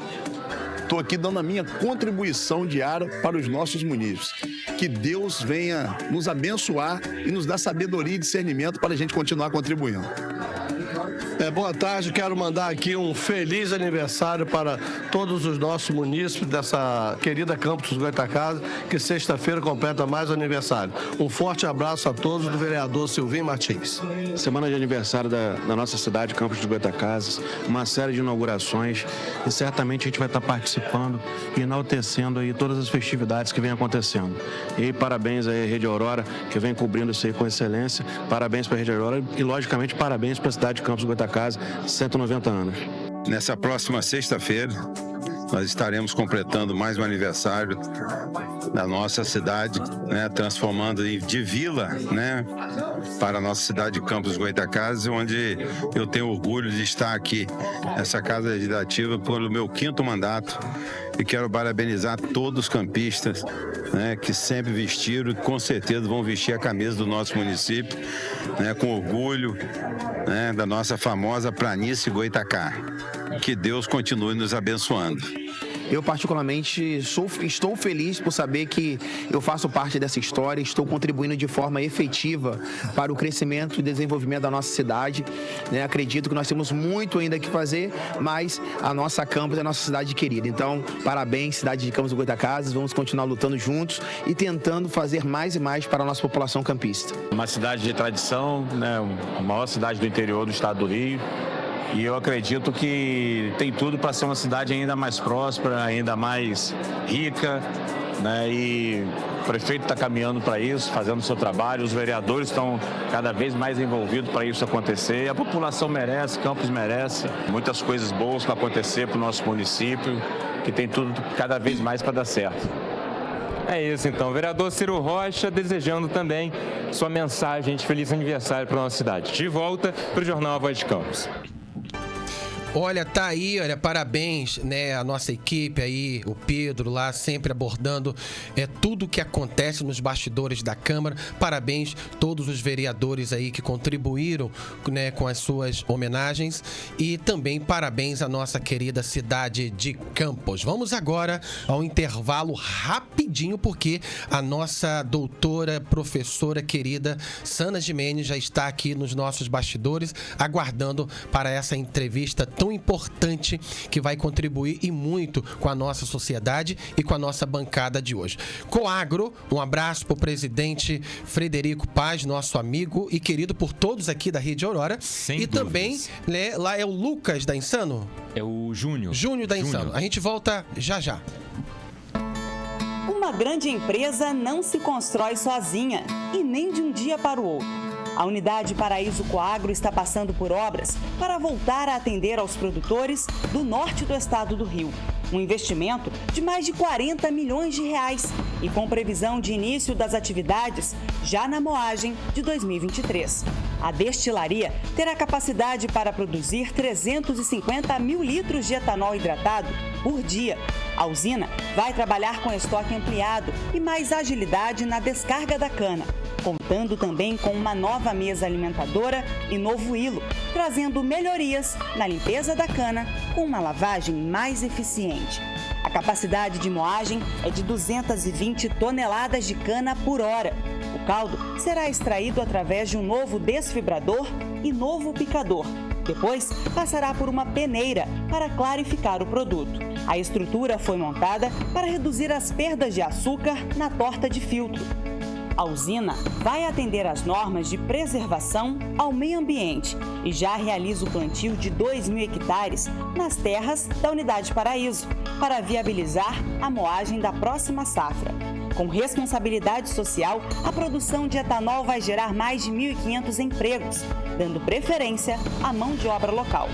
Speaker 5: estou aqui dando a minha contribuição diária para os nossos munícipes. Que Deus venha nos abençoar e nos dar sabedoria e discernimento para a gente continuar contribuindo.
Speaker 10: Boa tarde, quero mandar aqui um feliz aniversário para todos os nossos munícipes dessa querida Campos dos Goytacazes, que sexta-feira completa mais um aniversário. Um forte abraço a todos do vereador Silvinho Martins.
Speaker 11: Semana de aniversário da nossa cidade, Campos dos Goytacazes, uma série de inaugurações e certamente a gente vai estar participando e enaltecendo aí todas as festividades que vem acontecendo. E parabéns aí à Rede Aurora, que vem cobrindo isso aí com excelência. Parabéns para a Rede Aurora e, logicamente, parabéns para a cidade de Campos dos Goytacazes, 190 anos.
Speaker 9: Nessa próxima sexta-feira, nós estaremos completando mais um aniversário da nossa cidade, né, transformando de vila, né, para a nossa cidade de Campos dos Goytacazes, onde eu tenho orgulho de estar aqui, nessa Casa Legislativa, pelo meu 5º mandato. E quero parabenizar todos os campistas, né, que sempre vestiram e com certeza vão vestir a camisa do nosso município, né, com orgulho, né, da nossa famosa planície Goitacá. Que Deus continue nos abençoando.
Speaker 6: Eu, particularmente, estou feliz por saber que eu faço parte dessa história, estou contribuindo de forma efetiva para o crescimento e desenvolvimento da nossa cidade. Acredito que nós temos muito ainda que fazer, mas a nossa Campos é a nossa cidade querida. Então, parabéns, cidade de Campos dos Goytacazes, vamos continuar lutando juntos e tentando fazer mais e mais para a nossa população campista.
Speaker 11: Uma cidade de tradição, né, a maior cidade do interior do estado do Rio. E eu acredito que tem tudo para ser uma cidade ainda mais próspera, ainda mais rica, né? E o prefeito está caminhando para isso, fazendo o seu trabalho, os vereadores estão cada vez mais envolvidos para isso acontecer. E a população merece, Campos merece, muitas coisas boas para acontecer para o nosso município, que tem tudo cada vez mais para dar certo.
Speaker 7: É isso então, vereador Ciro Rocha desejando também sua mensagem de feliz aniversário para a nossa cidade. De volta para o Jornal A Voz de Campos.
Speaker 2: Olha, tá aí, olha, parabéns, né, a nossa equipe aí, o Pedro lá, sempre abordando tudo que acontece nos bastidores da Câmara. Parabéns todos os vereadores aí que contribuíram, né, com as suas homenagens e também parabéns à nossa querida cidade de Campos. Vamos agora ao intervalo rapidinho, porque a nossa doutora, professora querida Sana Gimenez já está aqui nos nossos bastidores, aguardando para essa entrevista tão importante que vai contribuir e muito com a nossa sociedade e com a nossa bancada de hoje. Coagro, um abraço para o presidente Frederico Paz, nosso amigo e querido por todos aqui da Rede Aurora.
Speaker 3: Sem
Speaker 2: e
Speaker 3: dúvidas.
Speaker 2: Também, né, lá é o Lucas da Insano?
Speaker 3: É o Júnior.
Speaker 2: Júnior da Insano. A gente volta já já.
Speaker 12: Uma grande empresa não se constrói sozinha e nem de um dia para o outro. A unidade Paraíso Coagro está passando por obras para voltar a atender aos produtores do norte do estado do Rio. Um investimento de mais de 40 milhões de reais e com previsão de início das atividades já na moagem de 2023. A destilaria terá capacidade para produzir 350 mil litros de etanol hidratado por dia. A usina vai trabalhar com estoque ampliado e mais agilidade na descarga da cana, contando também com uma nova mesa alimentadora e novo hilo, trazendo melhorias na limpeza da cana com uma lavagem mais eficiente. A capacidade de moagem é de 220 toneladas de cana por hora. O caldo será extraído através de um novo desfibrador e novo picador. Depois, passará por uma peneira para clarificar o produto. A estrutura foi montada para reduzir as perdas de açúcar na torta de filtro. A usina vai atender às normas de preservação ao meio ambiente e já realiza o plantio de 2.000 hectares nas terras da Unidade Paraíso, para viabilizar a moagem da próxima safra. Com responsabilidade social, a produção de etanol vai gerar mais de 1.500 empregos, dando preferência à mão de obra local.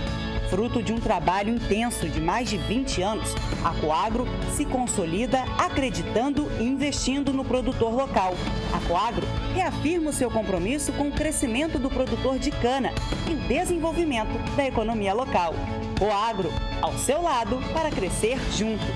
Speaker 12: Fruto de um trabalho intenso de mais de 20 anos, a Coagro se consolida acreditando e investindo no produtor local. A Coagro reafirma o seu compromisso com o crescimento do produtor de cana e o desenvolvimento da economia local. Coagro, ao seu lado para crescer junto.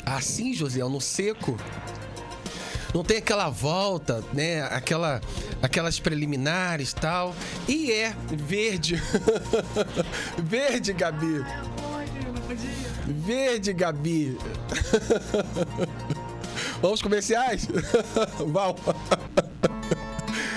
Speaker 2: Assim, José, no seco, não tem aquela volta, né? Aquelas preliminares e tal. E é verde. Verde, Gabi. Verde, Gabi. Vamos comerciais? Vamos.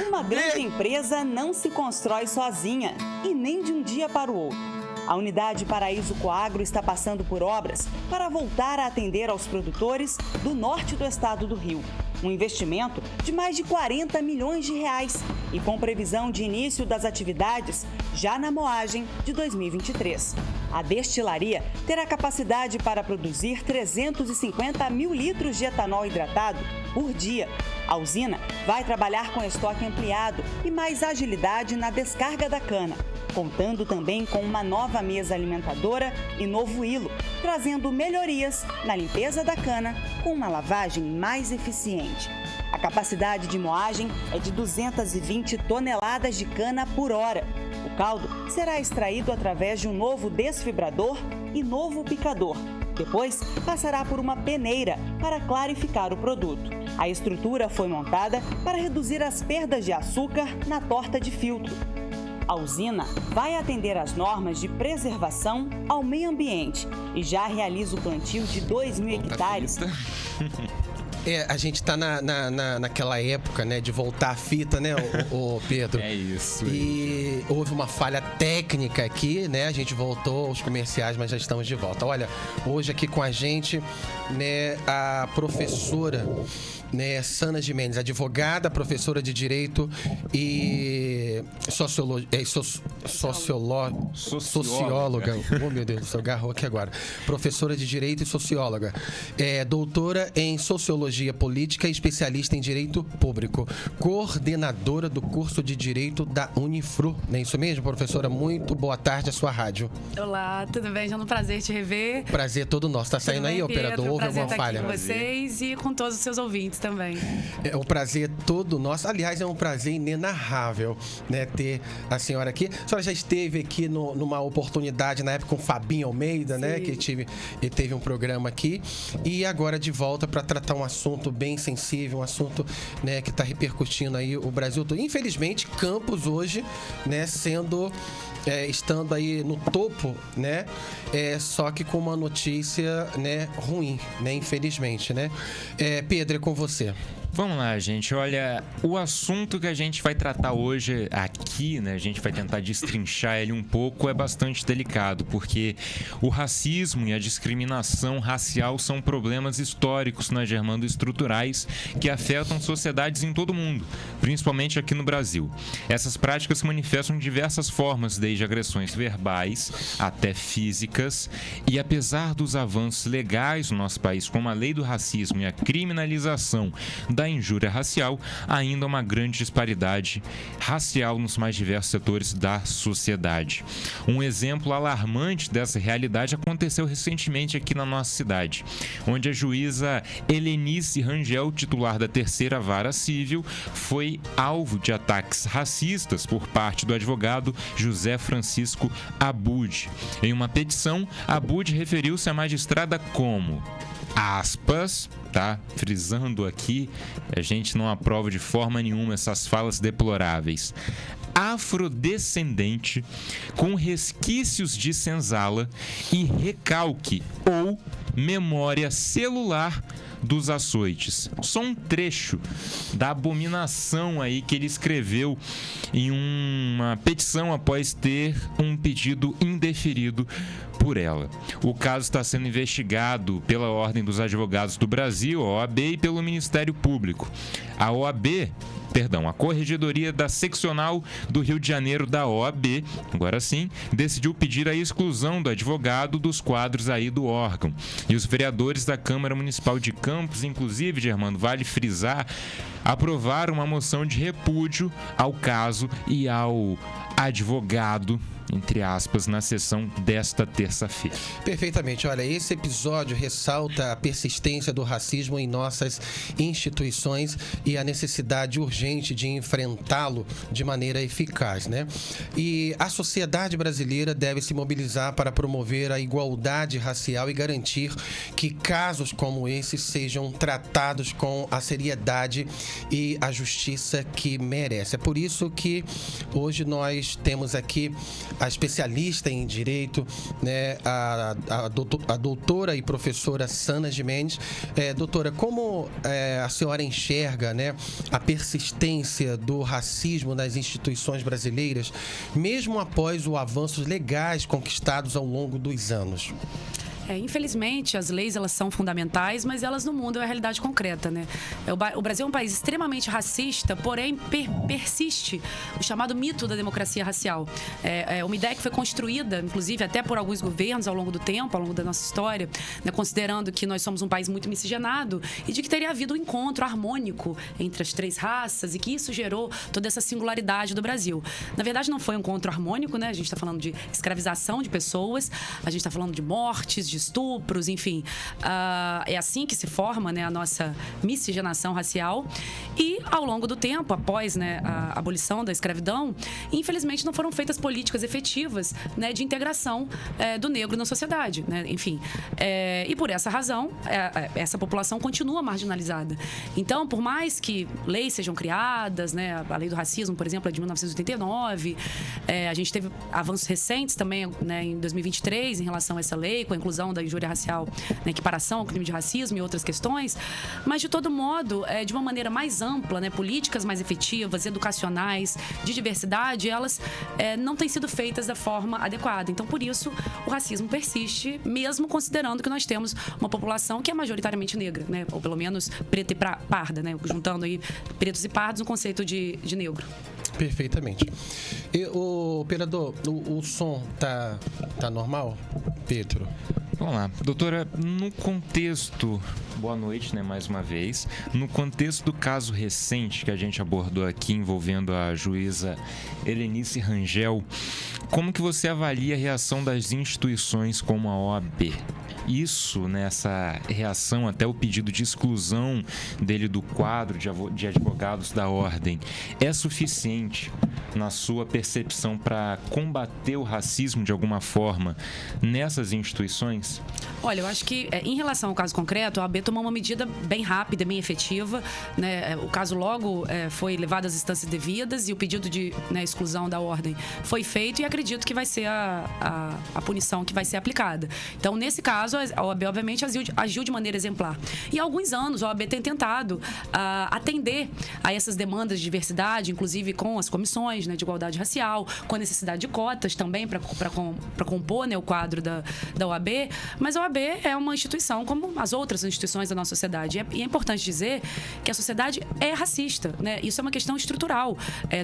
Speaker 12: Uma grande empresa não se constrói sozinha e nem de um dia para o outro. A Unidade Paraíso Coagro está passando por obras para voltar a atender aos produtores do norte do estado do Rio. Um investimento de mais de 40 milhões de reais e com previsão de início das atividades já na moagem de 2023. A destilaria terá capacidade para produzir 350 mil litros de etanol hidratado por dia. A usina vai trabalhar com estoque ampliado e mais agilidade na descarga da cana, contando também com uma nova mesa alimentadora e novo hilo, trazendo melhorias na limpeza da cana com uma lavagem mais eficiente. A capacidade de moagem é de 220 toneladas de cana por hora. O caldo será extraído através de um novo desfibrador e novo picador. Depois, passará por uma peneira para clarificar o produto. A estrutura foi montada para reduzir as perdas de açúcar na torta de filtro. A usina vai atender às normas de preservação ao meio ambiente e já realiza o plantio de 2.000 hectares.
Speaker 2: A gente tá naquela época, né, de voltar a fita, né, o Pedro?
Speaker 3: É isso.
Speaker 2: E houve uma falha técnica aqui, né? A gente voltou aos comerciais, mas já estamos de volta. Olha, hoje aqui com a gente, né, a professora, né, Sana Gimenez, advogada, professora de Direito e socióloga. Oh, meu Deus do céu, agarrou aqui agora. Professora de Direito e socióloga. Doutora em Sociologia Política e especialista em Direito Público. Coordenadora do curso de Direito da Unifru. Não é isso mesmo, professora? Muito boa tarde à sua rádio.
Speaker 13: Olá, tudo bem? É um prazer te rever.
Speaker 2: Prazer todo nosso. Tá saindo aí, operador? Houve alguma falha?
Speaker 13: Com vocês e com todos os seus ouvintes também.
Speaker 2: É um prazer todo nosso. Aliás, é um prazer inenarrável, né, ter a senhora aqui. A senhora já esteve aqui numa oportunidade na época com o Fabinho Almeida, sim, né, que teve um programa aqui. E agora de volta para tratar um assunto bem sensível, um assunto, né, que está repercutindo aí o Brasil todo. Infelizmente, Campos hoje, né, estando aí no topo, né? Só que com uma notícia, né, ruim, né? Infelizmente, né? Pedro, é com você.
Speaker 3: Vamos lá, gente. Olha, o assunto que a gente vai tratar hoje aqui, né? A gente vai tentar destrinchar ele um pouco, é bastante delicado, porque o racismo e a discriminação racial são problemas históricos, né, Germando, estruturais, que afetam sociedades em todo o mundo, principalmente aqui no Brasil. Essas práticas se manifestam de diversas formas, desde agressões verbais até físicas, e apesar dos avanços legais no nosso país, como a lei do racismo e a criminalização da injúria racial, ainda há uma grande disparidade racial nos mais diversos setores da sociedade. Um exemplo alarmante dessa realidade aconteceu recentemente aqui na nossa cidade, onde a juíza Helenice Rangel, titular da Terceira Vara Civil, foi alvo de ataques racistas por parte do advogado José Francisco Abud. Em uma petição, Abud referiu-se à magistrada como, aspas, tá? Frisando aqui, a gente não aprova de forma nenhuma essas falas deploráveis, afrodescendente, com resquícios de senzala e recalque ou memória celular dos açoites. Só um trecho da abominação aí que ele escreveu em uma petição após ter um pedido indeferido por ela. O caso está sendo investigado pela Ordem dos Advogados do Brasil, a OAB, e pelo Ministério Público. A Corregedoria da Seccional do Rio de Janeiro da OAB, agora sim, decidiu pedir a exclusão do advogado dos quadros aí do órgão. E os vereadores da Câmara Municipal de Campos, inclusive, Germando, vale frisar, aprovaram uma moção de repúdio ao caso e ao advogado, entre aspas, na sessão desta terça-feira.
Speaker 2: Perfeitamente. Olha, esse episódio ressalta a persistência do racismo em nossas instituições e a necessidade urgente de enfrentá-lo de maneira eficaz, né? E a sociedade brasileira deve se mobilizar para promover a igualdade racial e garantir que casos como esse sejam tratados com a seriedade e a justiça que merece. É por isso que hoje nós temos aqui a especialista em direito, né, a doutora e professora Sana Gimenez. Doutora, como a senhora enxerga, né, a persistência do racismo nas instituições brasileiras, mesmo após os avanços legais conquistados ao longo dos anos?
Speaker 13: Infelizmente, as leis, elas são fundamentais, mas elas no mundo é a realidade concreta, né? O Brasil é um país extremamente racista, porém persiste o chamado mito da democracia racial. É uma ideia que foi construída, inclusive, até por alguns governos ao longo do tempo, ao longo da nossa história, né? Considerando que nós somos um país muito miscigenado e de que teria havido um encontro harmônico entre as três raças e que isso gerou toda essa singularidade do Brasil. Na verdade, não foi um encontro harmônico, né? A gente está falando de escravização de pessoas, a gente está falando de mortes, de estupros, enfim. É assim que se forma, né, a nossa miscigenação racial. E, ao longo do tempo, após, né, a abolição da escravidão, infelizmente não foram feitas políticas efetivas, né, de integração do negro na sociedade, né? Enfim. E por essa razão, essa população continua marginalizada. Então, por mais que leis sejam criadas, né, a lei do racismo, por exemplo, é de 1989, a gente teve avanços recentes também, né, em 2023 em relação a essa lei, com a inclusão da injúria racial, na equiparação ao crime de racismo e outras questões, mas de todo modo, de uma maneira mais ampla, né, políticas mais efetivas, educacionais, de diversidade, elas não têm sido feitas da forma adequada. Então, por isso, o racismo persiste, mesmo considerando que nós temos uma população que é majoritariamente negra, né, ou pelo menos preta e parda, né, juntando aí pretos e pardos no conceito de negro.
Speaker 2: Perfeitamente. E, o operador, o som tá normal, Pedro?
Speaker 3: Vamos lá. Doutora, no contexto... Boa noite, né, mais uma vez. No contexto do caso recente que a gente abordou aqui, envolvendo a juíza Helenice Rangel, como que você avalia a reação das instituições como a OAB? Isso, nessa reação, até o pedido de exclusão dele do quadro de advogados da ordem, é suficiente na sua percepção para combater o racismo de alguma forma nessas instituições?
Speaker 13: Olha, eu acho que em relação ao caso concreto, a OAB tomou uma medida bem rápida, bem efetiva, né? O caso logo foi levado às instâncias devidas e o pedido de, né, exclusão da ordem foi feito e acredito que vai ser a punição que vai ser aplicada. Então, nesse caso, a OAB, obviamente, agiu de maneira exemplar. E há alguns anos, a OAB tem tentado atender a essas demandas de diversidade, inclusive com as comissões, né, de igualdade racial, com a necessidade de cotas também para compor, né, o quadro da OAB. Mas a OAB é uma instituição como as outras instituições da nossa sociedade. E é importante dizer que a sociedade é racista, né? Isso é uma questão estrutural.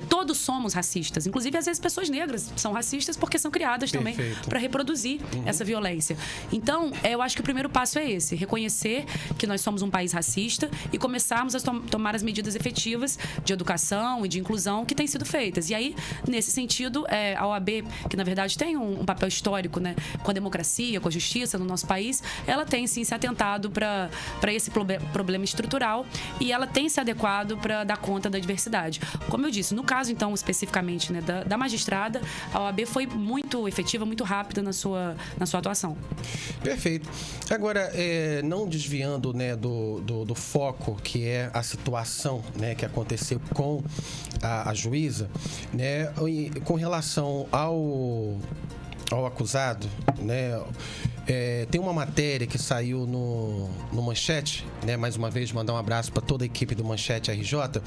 Speaker 13: Todos somos racistas. Inclusive, às vezes, pessoas negras são racistas porque são criadas também para reproduzir essa violência. Então, eu acho que o primeiro passo é esse: reconhecer que nós somos um país racista e começarmos a tomar as medidas efetivas de educação e de inclusão que têm sido feitas. E aí, nesse sentido, a OAB, que na verdade tem um papel histórico, né, com a democracia, com a justiça no nosso país, ela tem sim se atentado para esse problema estrutural e ela tem se adequado para dar conta da diversidade. Como eu disse, no caso, então, especificamente, né, da magistrada, a OAB foi muito efetiva, muito rápida na sua atuação.
Speaker 2: Perfeito. Agora, não desviando, né, do foco, que é a situação, né, que aconteceu com a juíza, né, com relação ao acusado, né, tem uma matéria que saiu no Manchete, né? Mais uma vez, mandar um abraço para toda a equipe do Manchete RJ.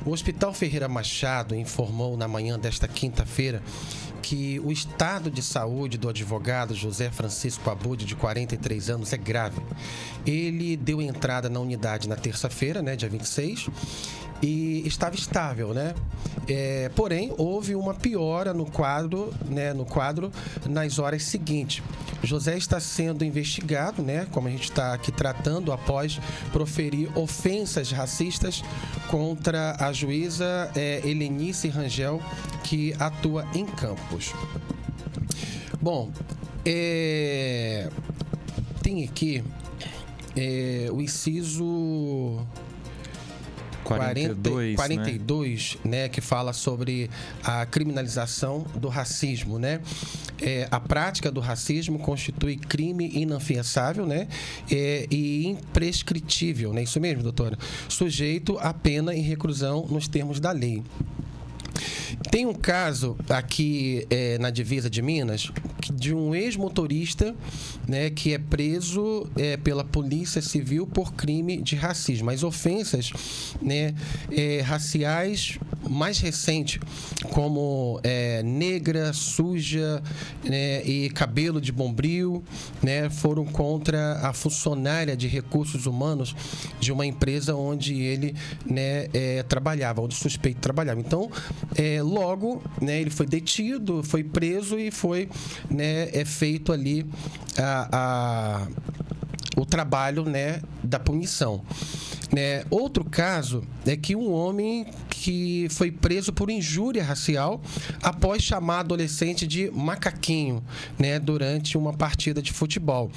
Speaker 2: O Hospital Ferreira Machado informou na manhã desta quinta-feira que o estado de saúde do advogado José Francisco Abud, de 43 anos, é grave. Ele deu entrada na unidade na terça-feira, né, dia 26, e estava estável, né? Porém, houve uma piora no quadro nas horas seguintes. José está sendo investigado, né, como a gente está aqui tratando, após proferir ofensas racistas contra a juíza Helenice Rangel, que atua em Campos. Bom, tem aqui o inciso 42, né, que fala sobre a criminalização do racismo, né? A prática do racismo constitui crime inafiançável, né? E imprescritível, né? Isso mesmo, doutora? Sujeito a pena e reclusão nos termos da lei. Tem um caso aqui na divisa de Minas de um ex-motorista, né, que é preso pela Polícia Civil por crime de racismo. As ofensas, né, raciais mais recentes, como negra, suja, né, e cabelo de bombril, né, foram contra a funcionária de recursos humanos de uma empresa onde ele, né, trabalhava, onde o suspeito trabalhava. Então, logo, né, ele foi detido, foi preso e foi, né, feito ali o trabalho, né, da punição. Outro caso é que um homem que foi preso por injúria racial após chamar adolescente de macaquinho, né, durante uma partida de futebol.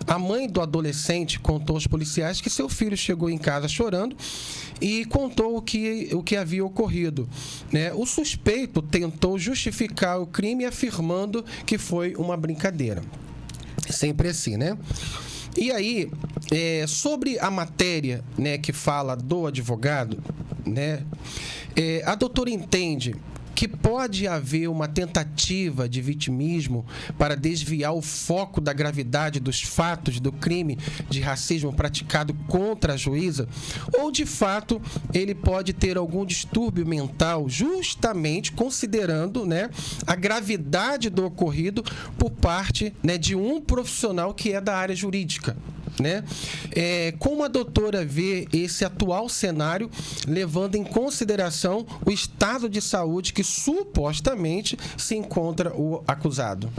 Speaker 2: A mãe do adolescente contou aos policiais que seu filho chegou em casa chorando e contou o que havia ocorrido, né? O suspeito tentou justificar o crime afirmando que foi uma brincadeira. Sempre assim, né? E aí, sobre a matéria, né, que fala do advogado, né, a doutora entende que pode haver uma tentativa de vitimismo para desviar o foco da gravidade dos fatos do crime de racismo praticado contra a juíza, ou de fato ele pode ter algum distúrbio mental, justamente considerando, né, a gravidade do ocorrido por parte, né, de um profissional que é da área jurídica, né? Como a doutora vê esse atual cenário, levando em consideração o estado de saúde que supostamente se encontra o acusado?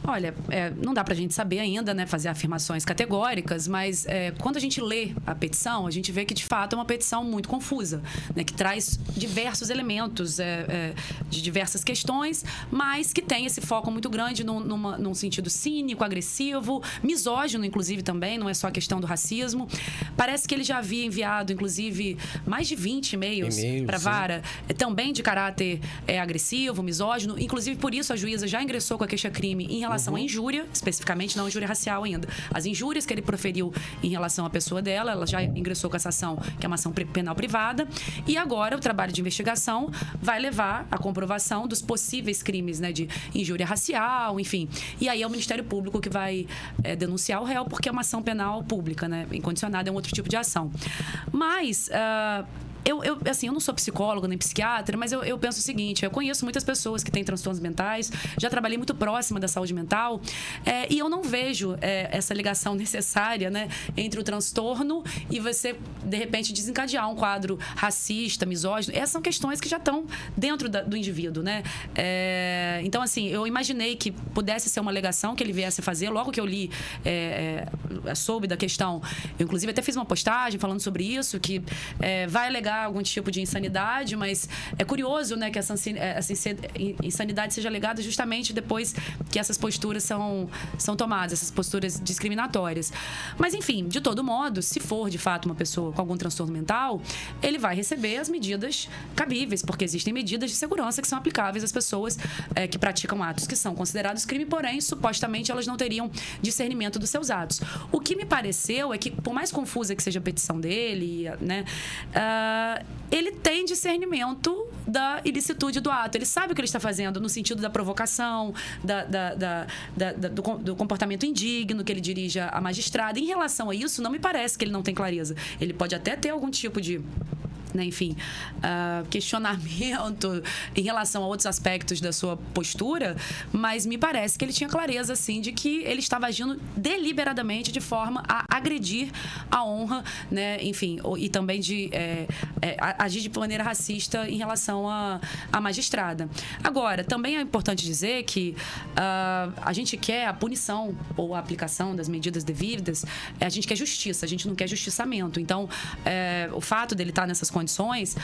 Speaker 13: Olha, não dá pra gente saber ainda, né, fazer afirmações categóricas, mas quando a gente lê a petição, a gente vê que, de fato, é uma petição muito confusa, né, que traz diversos elementos de diversas questões, mas que tem esse foco muito grande num sentido cínico, agressivo, misógino, inclusive, também, não é só a questão do racismo. Parece que ele já havia enviado, inclusive, mais de 20 e-mails para a vara, também de caráter agressivo, misógino. Inclusive, por isso, a juíza já ingressou com a queixa-crime em relação relação à injúria, especificamente não injúria racial ainda. As injúrias que ele proferiu em relação à pessoa dela, ela já ingressou com essa ação, que é uma ação penal privada, e agora o trabalho de investigação vai levar à comprovação dos possíveis crimes, né, de injúria racial, enfim. E aí é o Ministério Público que vai denunciar o réu, porque é uma ação penal pública, né? Incondicionada é um outro tipo de ação. Mas... Eu não sou psicóloga nem psiquiatra, mas eu penso o seguinte: eu conheço muitas pessoas que têm transtornos mentais, já trabalhei muito próxima da saúde mental, e eu não vejo essa ligação necessária, né, entre o transtorno e você, de repente, desencadear um quadro racista, misógino. Essas são questões que já estão dentro do indivíduo, né? Então, assim, eu imaginei que pudesse ser uma alegação que ele viesse a fazer. Logo que eu li, soube da questão, eu inclusive até fiz uma postagem falando sobre isso, que vai alegar algum tipo de insanidade, mas é curioso, né, que essa insanidade seja alegada justamente depois que essas posturas são tomadas, essas posturas discriminatórias. Mas, enfim, de todo modo, se for de fato uma pessoa com algum transtorno mental, ele vai receber as medidas cabíveis, porque existem medidas de segurança que são aplicáveis às pessoas que praticam atos que são considerados crime, porém, supostamente, elas não teriam discernimento dos seus atos. O que me pareceu é que, por mais confusa que seja a petição dele, né, ele tem discernimento da ilicitude do ato. Ele sabe o que ele está fazendo no sentido da provocação, do comportamento indigno que ele dirige à magistrada. Em relação a isso, não me parece que ele não tem clareza. Ele pode até ter algum tipo de... enfim, questionamento em relação a outros aspectos da sua postura, mas me parece que ele tinha clareza, assim, de que ele estava agindo deliberadamente de forma a agredir a honra, né, enfim, e também de agir de maneira racista em relação à magistrada. Agora, também é importante dizer que a gente quer a punição ou a aplicação das medidas devidas, a gente quer justiça, a gente não quer justiçamento. Então, o fato dele estar nessas condições,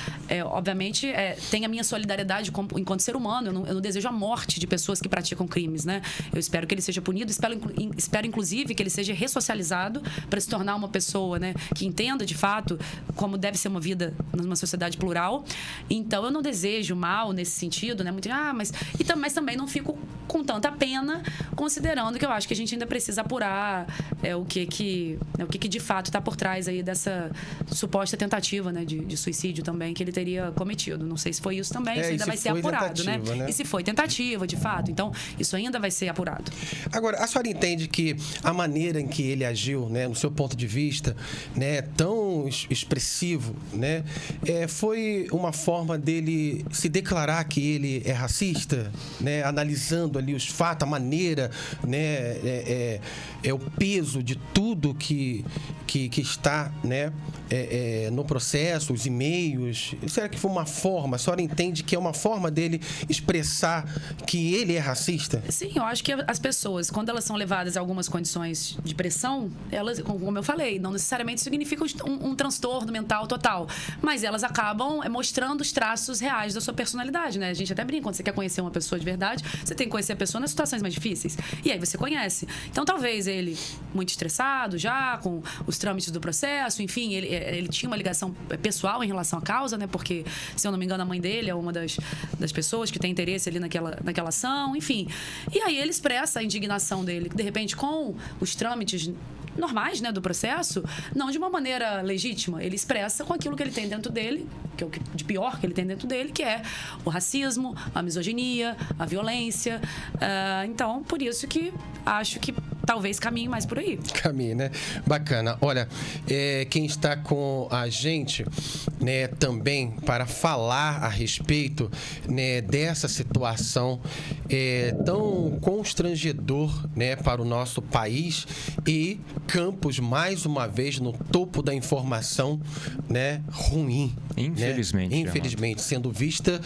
Speaker 13: obviamente, tem a minha solidariedade enquanto ser humano. Eu não desejo a morte de pessoas que praticam crimes, né? Eu espero que ele seja punido, espero inclusive que ele seja ressocializado para se tornar uma pessoa, né, que entenda de fato como deve ser uma vida numa sociedade plural. Então, eu não desejo mal nesse sentido, né? Mas também não fico com tanta pena, considerando que eu acho que a gente ainda precisa apurar o que de fato está por trás aí dessa suposta tentativa, né, de suicídio também que ele teria cometido. Não sei se foi isso também, isso ainda vai ser apurado, né? E se foi tentativa, de fato. Então, isso ainda vai ser apurado.
Speaker 2: Agora, a senhora entende que a maneira em que ele agiu, né, no seu ponto de vista, né, tão expressivo, né, foi uma forma dele se declarar que ele é racista, né, analisando ali os fatos, a maneira, né, o peso de tudo que está, né, no processo, os e-mails. Será que foi uma forma? A senhora entende que é uma forma dele expressar que ele é racista?
Speaker 13: Sim, eu acho que as pessoas, quando elas são levadas a algumas condições de pressão, elas, como eu falei, não necessariamente significa um transtorno mental total, mas elas acabam mostrando os traços reais da sua personalidade, né? A gente até brinca, quando você quer conhecer uma pessoa de verdade, você tem que conhecer a pessoa nas situações mais difíceis. E aí você conhece. Então, talvez ele, muito estressado já, com os trâmites do processo, enfim, ele tinha uma ligação pessoal em relação à causa, né? Porque, se eu não me engano, a mãe dele é uma das pessoas que tem interesse ali naquela ação, enfim. E aí ele expressa a indignação dele, que de repente, com os trâmites normais, né, do processo, não de uma maneira legítima. Ele expressa com aquilo que ele tem dentro dele, que é o de pior que ele tem dentro dele, que é o racismo, a misoginia, a violência. Então, por isso que acho que talvez caminhe mais por aí.
Speaker 2: Caminhe, né? Bacana. Olha, quem está com a gente, né, também para falar a respeito, né, dessa situação tão constrangedor, né, para o nosso país, e Campos, mais uma vez, no topo da informação, né, ruim.
Speaker 3: Infelizmente.
Speaker 2: Né? Infelizmente, sendo vista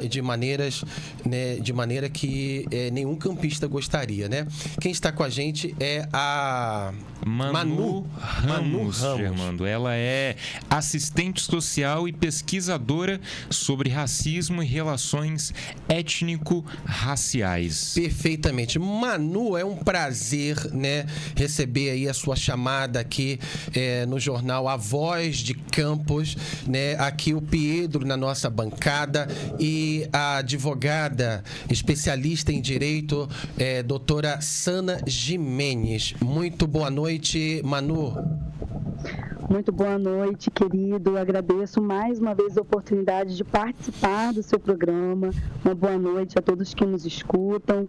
Speaker 2: de maneira que nenhum campista gostaria, né? Quem está com a gente justamente é a
Speaker 3: Manu Ramos, Germando. Ela é assistente social e pesquisadora sobre racismo e relações étnico-raciais.
Speaker 2: Perfeitamente. Manu, é um prazer, né, receber aí a sua chamada aqui no jornal A Voz de Campos, né? Aqui o Pedro na nossa bancada e a advogada especialista em direito, doutora Sana Jimenez. Muito boa noite, Manu.
Speaker 14: Muito boa noite, querido. Agradeço mais uma vez a oportunidade de participar do seu programa. Uma boa noite a todos que nos escutam.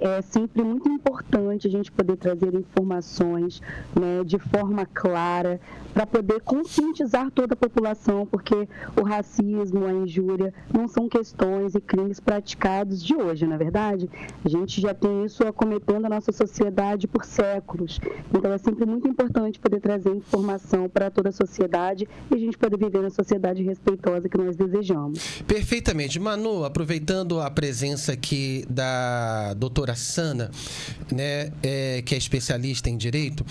Speaker 14: É sempre muito importante a gente poder trazer informações, né, de forma clara, para poder conscientizar toda a população, porque o racismo, a injúria, não são questões e crimes praticados de hoje, na verdade. A gente já tem isso acometendo a nossa sociedade por séculos. Então, é sempre muito importante poder trazer informação para toda a sociedade e a gente poder viver na sociedade respeitosa que nós desejamos.
Speaker 2: Perfeitamente. Manu, aproveitando a presença aqui da doutora Sana, né, que é especialista em direito,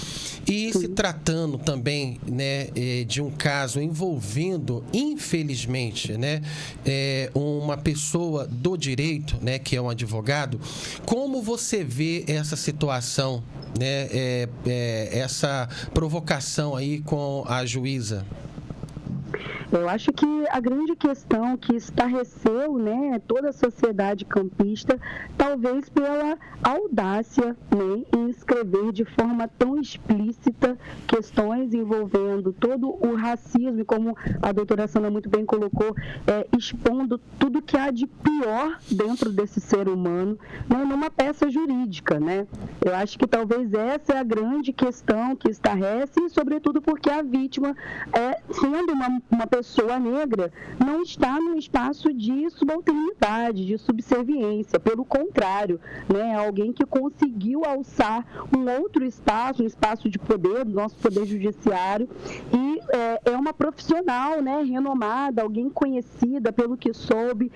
Speaker 2: e se tratando também, né, de um caso envolvendo, infelizmente, né, uma pessoa do direito, né, que é um advogado, como você vê essa situação, né, essa provocação aí com a juíza?
Speaker 14: Eu acho que a grande questão que estarreceu, né, toda a sociedade campista, talvez pela audácia, né, em escrever de forma tão explícita questões envolvendo todo o racismo, e como a doutora Sana muito bem colocou, expondo tudo que há de pior dentro desse ser humano, né, numa peça jurídica, né? Eu acho que talvez essa é a grande questão que estarrece, e sobretudo porque a vítima, sendo uma pessoa negra, não está num espaço de subalternidade, de subserviência. Pelo contrário, né, é alguém que conseguiu alçar um outro espaço, um espaço de poder, do nosso poder judiciário, e é uma profissional, né, renomada, alguém conhecida pelo que soube,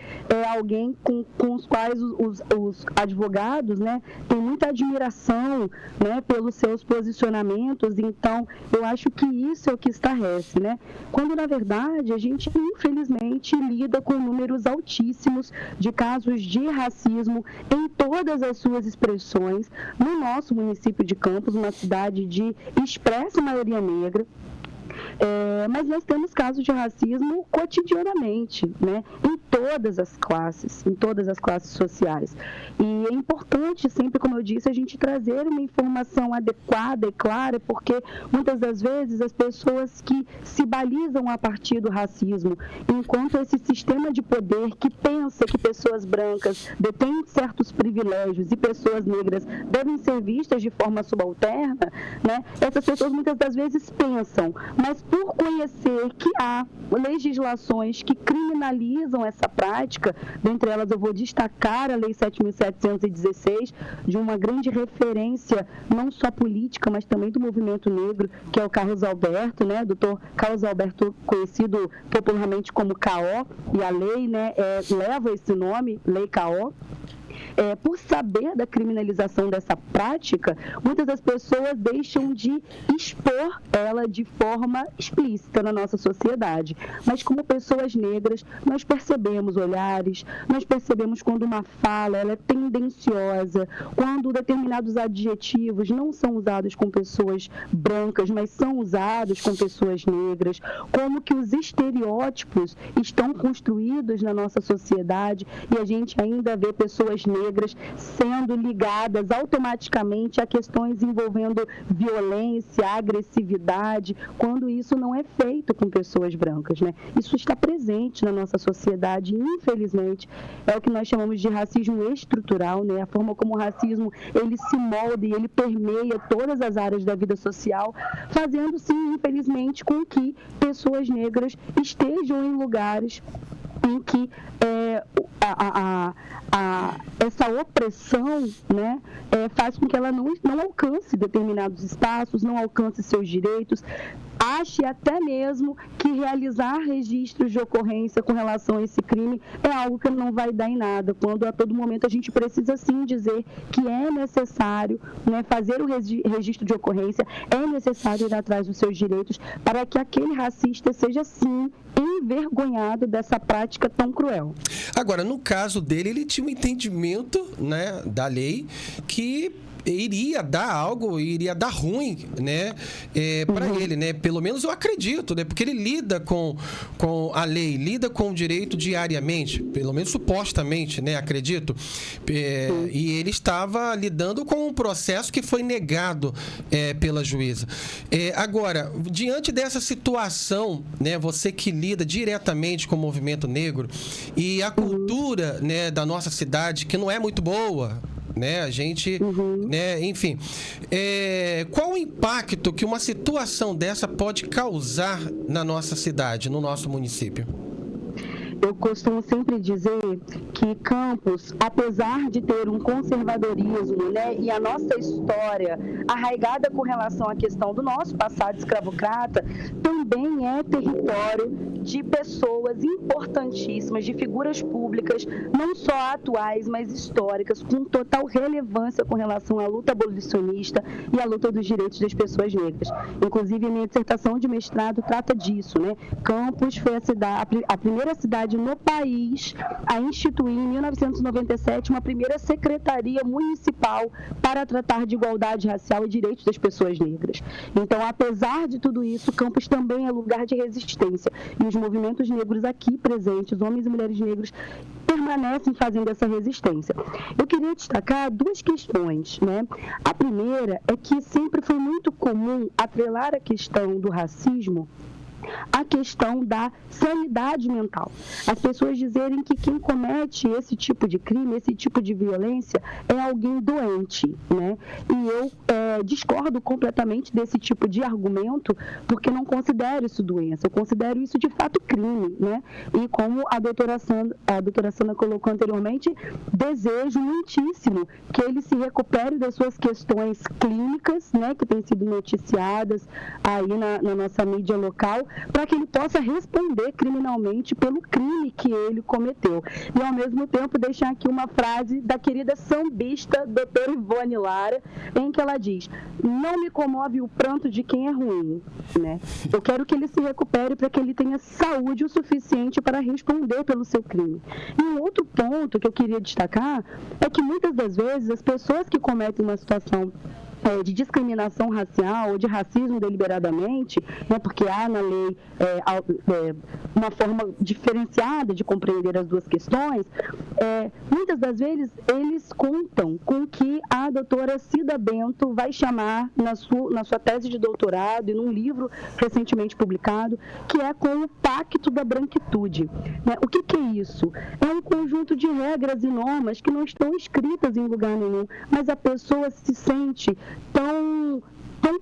Speaker 14: alguém com os quais os advogados, né, têm muita admiração, né, pelos seus posicionamentos. Então, eu acho que isso é o que estarrece, né? Quando, na verdade, a gente, infelizmente, lida com números altíssimos de casos de racismo em todas as suas expressões no nosso município de Campos, uma cidade de expressa maioria negra. Mas nós temos casos de racismo cotidianamente, né? Em todas as classes sociais. E é importante sempre, como eu disse, a gente trazer uma informação adequada e clara, porque muitas das vezes as pessoas que se balizam a partir do racismo, enquanto esse sistema de poder que pensa que pessoas brancas detêm certos privilégios e pessoas negras devem ser vistas de forma subalterna, né? Essas pessoas muitas das vezes pensam, mas por conhecer que há legislações que criminalizam essa prática, dentre elas eu vou destacar a Lei 7.716, de uma grande referência, não só política, mas também do movimento negro, que é o Carlos Alberto, né? Doutor Carlos Alberto, conhecido popularmente como K.O., e a lei, né, leva esse nome, Lei K.O. Por saber da criminalização dessa prática, muitas das pessoas deixam de expor ela de forma explícita na nossa sociedade. Mas como pessoas negras, nós percebemos olhares, nós percebemos quando uma fala ela é tendenciosa, quando determinados adjetivos não são usados com pessoas brancas, mas são usados com pessoas negras, como que os estereótipos estão construídos na nossa sociedade e a gente ainda vê pessoas negras sendo ligadas automaticamente a questões envolvendo violência, agressividade, quando isso não é feito com pessoas brancas, né? Isso está presente na nossa sociedade e, infelizmente, é o que nós chamamos de racismo estrutural, né? A forma como o racismo ele se molda e ele permeia todas as áreas da vida social, fazendo, sim, infelizmente, com que pessoas negras estejam em lugares em que essa opressão, né, faz com que ela não alcance determinados espaços, não alcance seus direitos. Há ache até mesmo que realizar registros de ocorrência com relação a esse crime é algo que não vai dar em nada, quando a todo momento a gente precisa sim dizer que é necessário, né, fazer o registro de ocorrência, é necessário ir atrás dos seus direitos para que aquele racista seja sim envergonhado dessa prática tão cruel.
Speaker 2: Agora, no caso dele, ele tinha um entendimento, né, da lei que iria dar ruim, né, para ele, né? Pelo menos eu acredito, né? Porque ele lida com a lei, lida com o direito diariamente, pelo menos supostamente, né? Acredito. E ele estava lidando com um processo que foi negado pela juíza. Agora, diante dessa situação, né? Você que lida diretamente com o movimento negro e a cultura, né, da nossa cidade, que não é muito boa, né? A gente, né? Enfim, qual o impacto que uma situação dessa pode causar na nossa cidade, no nosso município?
Speaker 14: Eu costumo sempre dizer que Campos, apesar de ter um conservadorismo, né, e a nossa história arraigada com relação à questão do nosso passado escravocrata, também é território de pessoas importantíssimas, de figuras públicas, não só atuais, mas históricas, com total relevância com relação à luta abolicionista e à luta dos direitos das pessoas negras. Inclusive, minha dissertação de mestrado trata disso, né? Campos foi a primeira cidade no país a instituir, em 1997, uma primeira secretaria municipal para tratar de igualdade racial e direitos das pessoas negras. Então, apesar de tudo isso, Campos também é lugar de resistência. E os movimentos negros aqui presentes, homens e mulheres negros, permanecem fazendo essa resistência. Eu queria destacar duas questões, né? A primeira é que sempre foi muito comum atrelar a questão do racismo a questão da sanidade mental. As pessoas dizerem que quem comete esse tipo de crime, esse tipo de violência, é alguém doente, né? E eu discordo completamente desse tipo de argumento, porque não considero isso doença, eu considero isso de fato crime, né? E como a doutora Sandra colocou anteriormente, desejo muitíssimo que ele se recupere das suas questões clínicas, né, que têm sido noticiadas aí na nossa mídia local, para que ele possa responder criminalmente pelo crime que ele cometeu. E, ao mesmo tempo, deixar aqui uma frase da querida sambista doutora Ivone Lara, em que ela diz: não me comove o pranto de quem é ruim, né? Eu quero que ele se recupere para que ele tenha saúde o suficiente para responder pelo seu crime. E um outro ponto que eu queria destacar é que, muitas das vezes, as pessoas que cometem uma situação de discriminação racial ou de racismo deliberadamente, né, porque há na lei uma forma diferenciada de compreender as duas questões, muitas das vezes eles contam com que a doutora Cida Bento vai chamar na sua tese de doutorado e num livro recentemente publicado, que é com o Pacto da Branquitude. Né? O que é isso? É um conjunto de regras e normas que não estão escritas em lugar nenhum, mas a pessoa se sente tão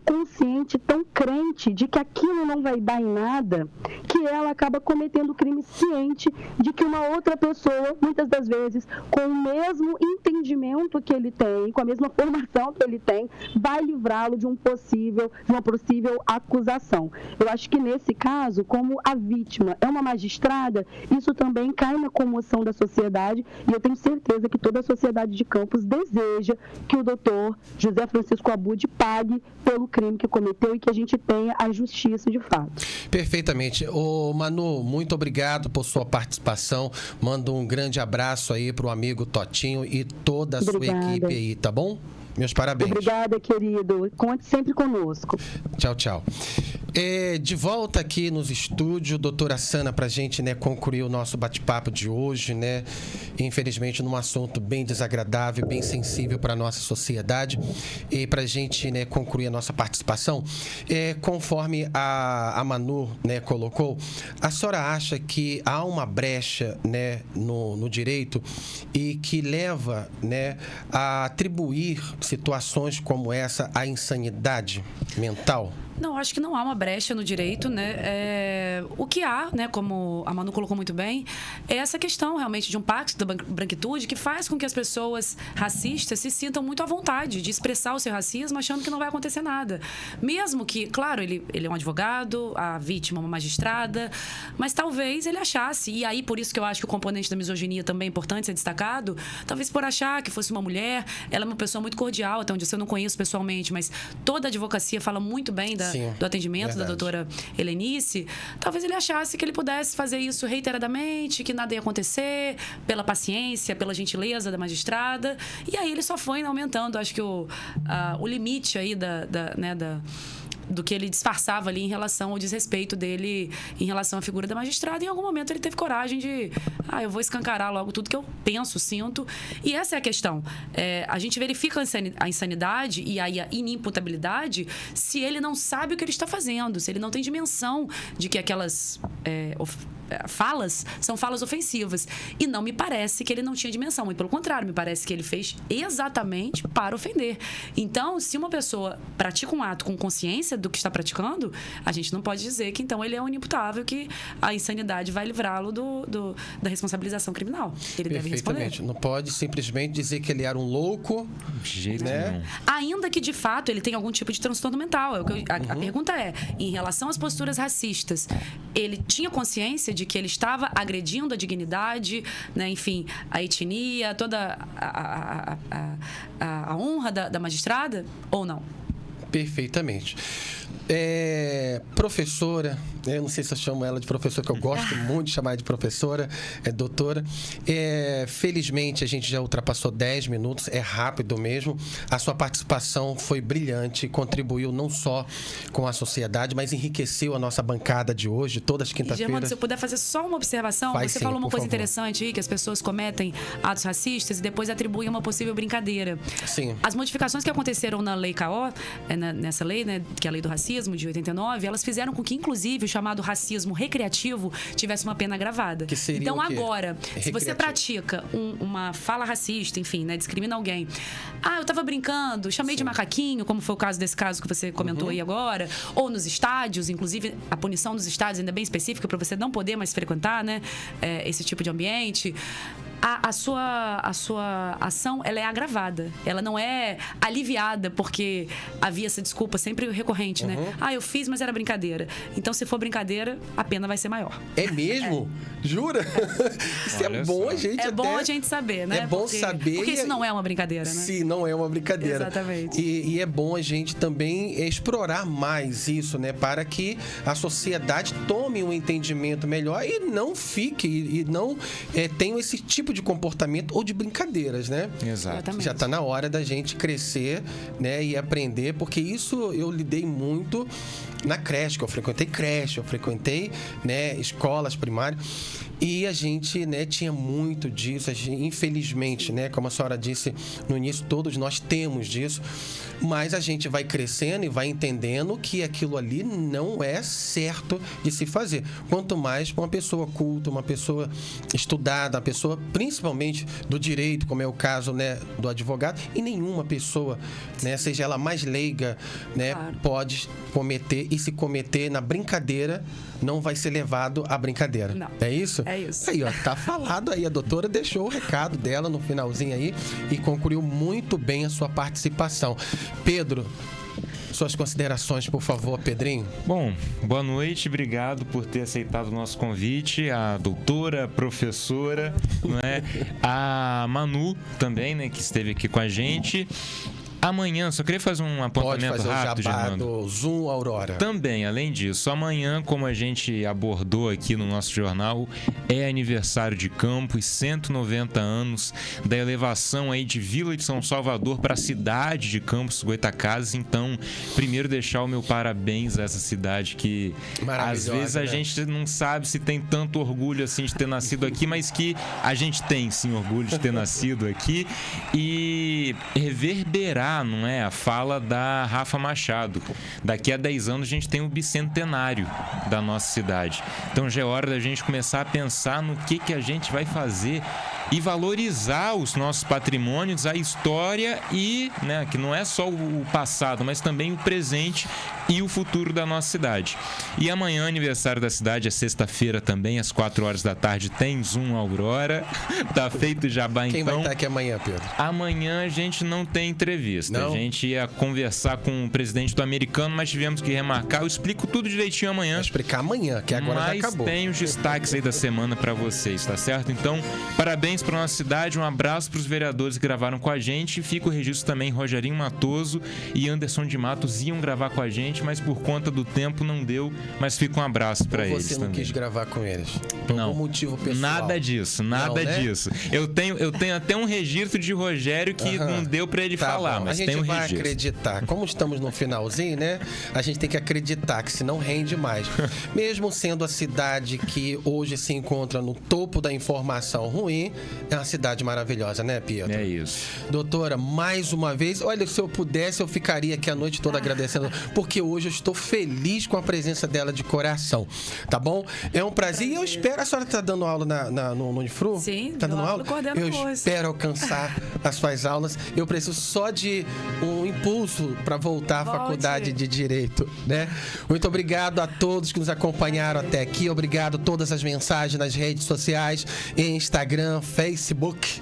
Speaker 14: consciente, tão crente de que aquilo não vai dar em nada, que ela acaba cometendo crime ciente de que uma outra pessoa, muitas das vezes, com o mesmo entendimento que ele tem, com a mesma formação que ele tem, vai livrá-lo de uma possível acusação. Eu acho que nesse caso, como a vítima é uma magistrada, isso também cai na comoção da sociedade, e eu tenho certeza que toda a sociedade de Campos deseja que o doutor José Francisco Abud pague pelo crime que cometeu e que a gente tenha a justiça de fato.
Speaker 2: Perfeitamente. Ô, Manu, muito obrigado por sua participação. Mando um grande abraço aí pro amigo Totinho e toda a sua equipe aí, tá bom? Meus parabéns.
Speaker 14: Obrigada, querido. Conte sempre conosco.
Speaker 2: Tchau, tchau. De volta aqui nos estúdios, doutora Sana, pra gente, né, concluir o nosso bate-papo de hoje, né? Infelizmente, num assunto bem desagradável, bem sensível para a nossa sociedade. E pra gente, né, concluir a nossa participação, conforme a Manu, né, colocou, a senhora acha que há uma brecha, né, no direito e que leva, né, a atribuir situações como essa à insanidade mental?
Speaker 13: Não, acho que não há uma brecha no direito, né? O que há, né, como a Manu colocou muito bem, é essa questão realmente de um pacto branquitude, que faz com que as pessoas racistas se sintam muito à vontade de expressar o seu racismo, achando que não vai acontecer nada. Mesmo que, claro, ele é um advogado, a vítima uma magistrada, mas talvez ele achasse, e aí por isso que eu acho que o componente da misoginia também é importante ser destacado, talvez por achar que fosse uma mulher, ela é uma pessoa muito cordial, até onde eu não conheço pessoalmente, mas toda a advocacia fala muito bem do atendimento da doutora Helenice, talvez ele achasse que ele pudesse fazer isso reiteradamente, que nada ia acontecer, pela paciência, pela gentileza da magistrada, e aí ele só foi aumentando, acho que o limite aí do que ele disfarçava ali em relação ao desrespeito dele em relação à figura da magistrada. Em algum momento ele teve coragem de eu vou escancarar logo tudo que eu penso, sinto. E essa é a questão. A gente verifica a insanidade e aí a inimputabilidade se ele não sabe o que ele está fazendo, se ele não tem dimensão de que aquelas falas são falas ofensivas. E não me parece que ele não tinha dimensão, muito pelo contrário, me parece que ele fez exatamente para ofender. Então, se uma pessoa pratica um ato com consciência do que está praticando, a gente não pode dizer que então ele é inimputável, que a insanidade vai livrá-lo da responsabilização criminal. Ele deve responder.
Speaker 2: Não pode simplesmente dizer que ele era um louco, né?
Speaker 13: Ainda que, de fato, ele tenha algum tipo de transtorno mental. A pergunta é, em relação às posturas racistas, ele tinha consciência de que ele estava agredindo a dignidade, né, enfim, a etnia, toda a honra da magistrada, ou não?
Speaker 2: Perfeitamente. Professora, eu não sei se eu chamo ela de professora, que eu gosto muito de chamar de professora, doutora. Felizmente, a gente já ultrapassou 10 minutos, é rápido mesmo. A sua participação foi brilhante, contribuiu não só com a sociedade, mas enriqueceu a nossa bancada de hoje, todas as quintas-feiras.
Speaker 13: Germano, se eu puder fazer só uma observação, você falou uma coisa interessante aí, que as pessoas cometem atos racistas e depois atribuem uma possível brincadeira.
Speaker 2: Sim.
Speaker 13: As modificações que aconteceram na Lei CAO, nessa lei, né, que é a Lei do Racismo, de 89, elas fizeram com que, inclusive, o chamado racismo recreativo tivesse uma pena agravada.
Speaker 2: Que seria
Speaker 13: então,
Speaker 2: o quê?
Speaker 13: Agora, se você pratica uma fala racista, enfim, né, discrimina alguém. Eu tava brincando, chamei de macaquinho, como foi o caso desse caso que você comentou aí agora, ou nos estádios, inclusive a punição dos estádios ainda é bem específica para você não poder mais frequentar, né, esse tipo de ambiente. A sua ação, ela é agravada. Ela não é aliviada porque havia essa desculpa sempre recorrente, né? Eu fiz, mas era brincadeira. Então, se for brincadeira, a pena vai ser maior.
Speaker 2: É mesmo? Jura? Isso é bom a gente
Speaker 13: bom a gente saber, né?
Speaker 2: É bom saber.
Speaker 13: Porque isso não é uma brincadeira, né?
Speaker 2: Sim, não é uma brincadeira.
Speaker 13: Exatamente.
Speaker 2: E é bom a gente também explorar mais isso, né? Para que a sociedade tome um entendimento melhor e não fique, e não tenha esse tipo de comportamento ou de brincadeiras, né?
Speaker 3: Exato.
Speaker 2: Já está na hora da gente crescer, né? E aprender, porque isso eu lidei muito na creche, que eu frequentei, né, escolas primárias, e a gente, né, tinha muito disso, infelizmente, né, como a senhora disse no início, todos nós temos disso, mas a gente vai crescendo e vai entendendo que aquilo ali não é certo de se fazer. Quanto mais uma pessoa culta, uma pessoa estudada, uma pessoa principalmente do direito, como é o caso, né, do advogado, e nenhuma pessoa, né, seja ela mais leiga, né, pode cometer, e se cometer na brincadeira, não vai ser levado à brincadeira.
Speaker 13: Não.
Speaker 2: É isso?
Speaker 13: É isso.
Speaker 2: Aí, ó, tá falado aí. A doutora deixou o recado dela no finalzinho aí e concluiu muito bem a sua participação. Pedro, suas considerações, por favor, Pedrinho.
Speaker 3: Bom, boa noite, obrigado por ter aceitado o nosso convite, a doutora, a professora, não é? A Manu também, né, que esteve aqui com a gente. Amanhã, só queria fazer um apontamento rápido, Germano.
Speaker 2: Do Zoom Aurora.
Speaker 3: Também, além disso, amanhã, como a gente abordou aqui no nosso jornal, é aniversário de Campos, 190 anos da elevação aí de Vila de São Salvador para a cidade de Campos Goytacazes. Então, primeiro deixar o meu parabéns a essa cidade que às vezes a gente não sabe se tem tanto orgulho assim de ter nascido aqui, mas que a gente tem sim orgulho de ter nascido aqui, e reverberar, não é, a fala da Rafa Machado. Daqui a 10 anos a gente tem o bicentenário da nossa cidade. Então já é hora da gente começar a pensar no que a gente vai fazer e valorizar os nossos patrimônios, a história e, né, que não é só o passado, mas também o presente e o futuro da nossa cidade. E amanhã, aniversário da cidade, é sexta-feira também, às 4 horas da tarde, tem Zoom Aurora. Tá feito jabá, então.
Speaker 2: Quem vai estar aqui amanhã, Pedro?
Speaker 3: Amanhã a gente não tem entrevista.
Speaker 2: Não?
Speaker 3: A gente ia conversar com o presidente do Americano, mas tivemos que remarcar. Eu explico tudo direitinho amanhã.
Speaker 2: Vai explicar amanhã, que agora já acabou.
Speaker 3: Mas tem os destaques aí da semana pra vocês, tá certo? Então, parabéns pra nossa cidade, um abraço pros vereadores que gravaram com a gente. Fica o registro também, Rogerinho Matoso e Anderson de Matos iam gravar com a gente, mas por conta do tempo não deu, mas fica um abraço pra eles
Speaker 2: também. Você não quis gravar com eles? Por algum motivo pessoal?
Speaker 3: Nada disso, nada disso. Eu tenho até um registro de Rogério que não deu pra ele falar, mas tem um registro.
Speaker 2: A gente vai acreditar. Como estamos no finalzinho, né? A gente tem que acreditar, que senão rende mais. Mesmo sendo a cidade que hoje se encontra no topo da informação ruim, é uma cidade maravilhosa, né, Pedro?
Speaker 3: É isso.
Speaker 2: Doutora, mais uma vez, olha, se eu pudesse, eu ficaria aqui a noite toda agradecendo, porque hoje eu estou feliz com a presença dela de coração, tá bom? É um prazer. E eu espero, a senhora tá dando aula no Unifru?
Speaker 13: Sim,
Speaker 2: tá dando aula? Eu espero alcançar as suas aulas. Eu preciso só de um impulso para voltar à faculdade de Direito, né? Muito obrigado a todos que nos acompanharam até aqui. Obrigado a todas as mensagens nas redes sociais, Instagram, Facebook,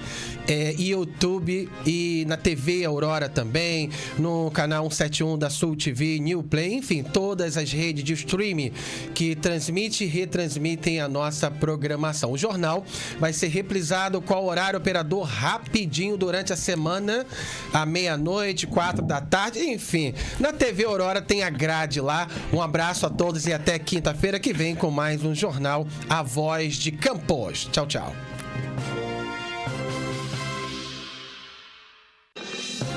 Speaker 2: YouTube e na TV Aurora também, no canal 171 da Sul TV, New Play, enfim, todas as redes de streaming que transmite e retransmitem a nossa programação. O jornal vai ser reprisado com o horário operador rapidinho durante a semana, à meia-noite, 4 da tarde, enfim. Na TV Aurora tem a grade lá. Um abraço a todos e até quinta-feira que vem com mais um jornal A Voz de Campos. Tchau, tchau.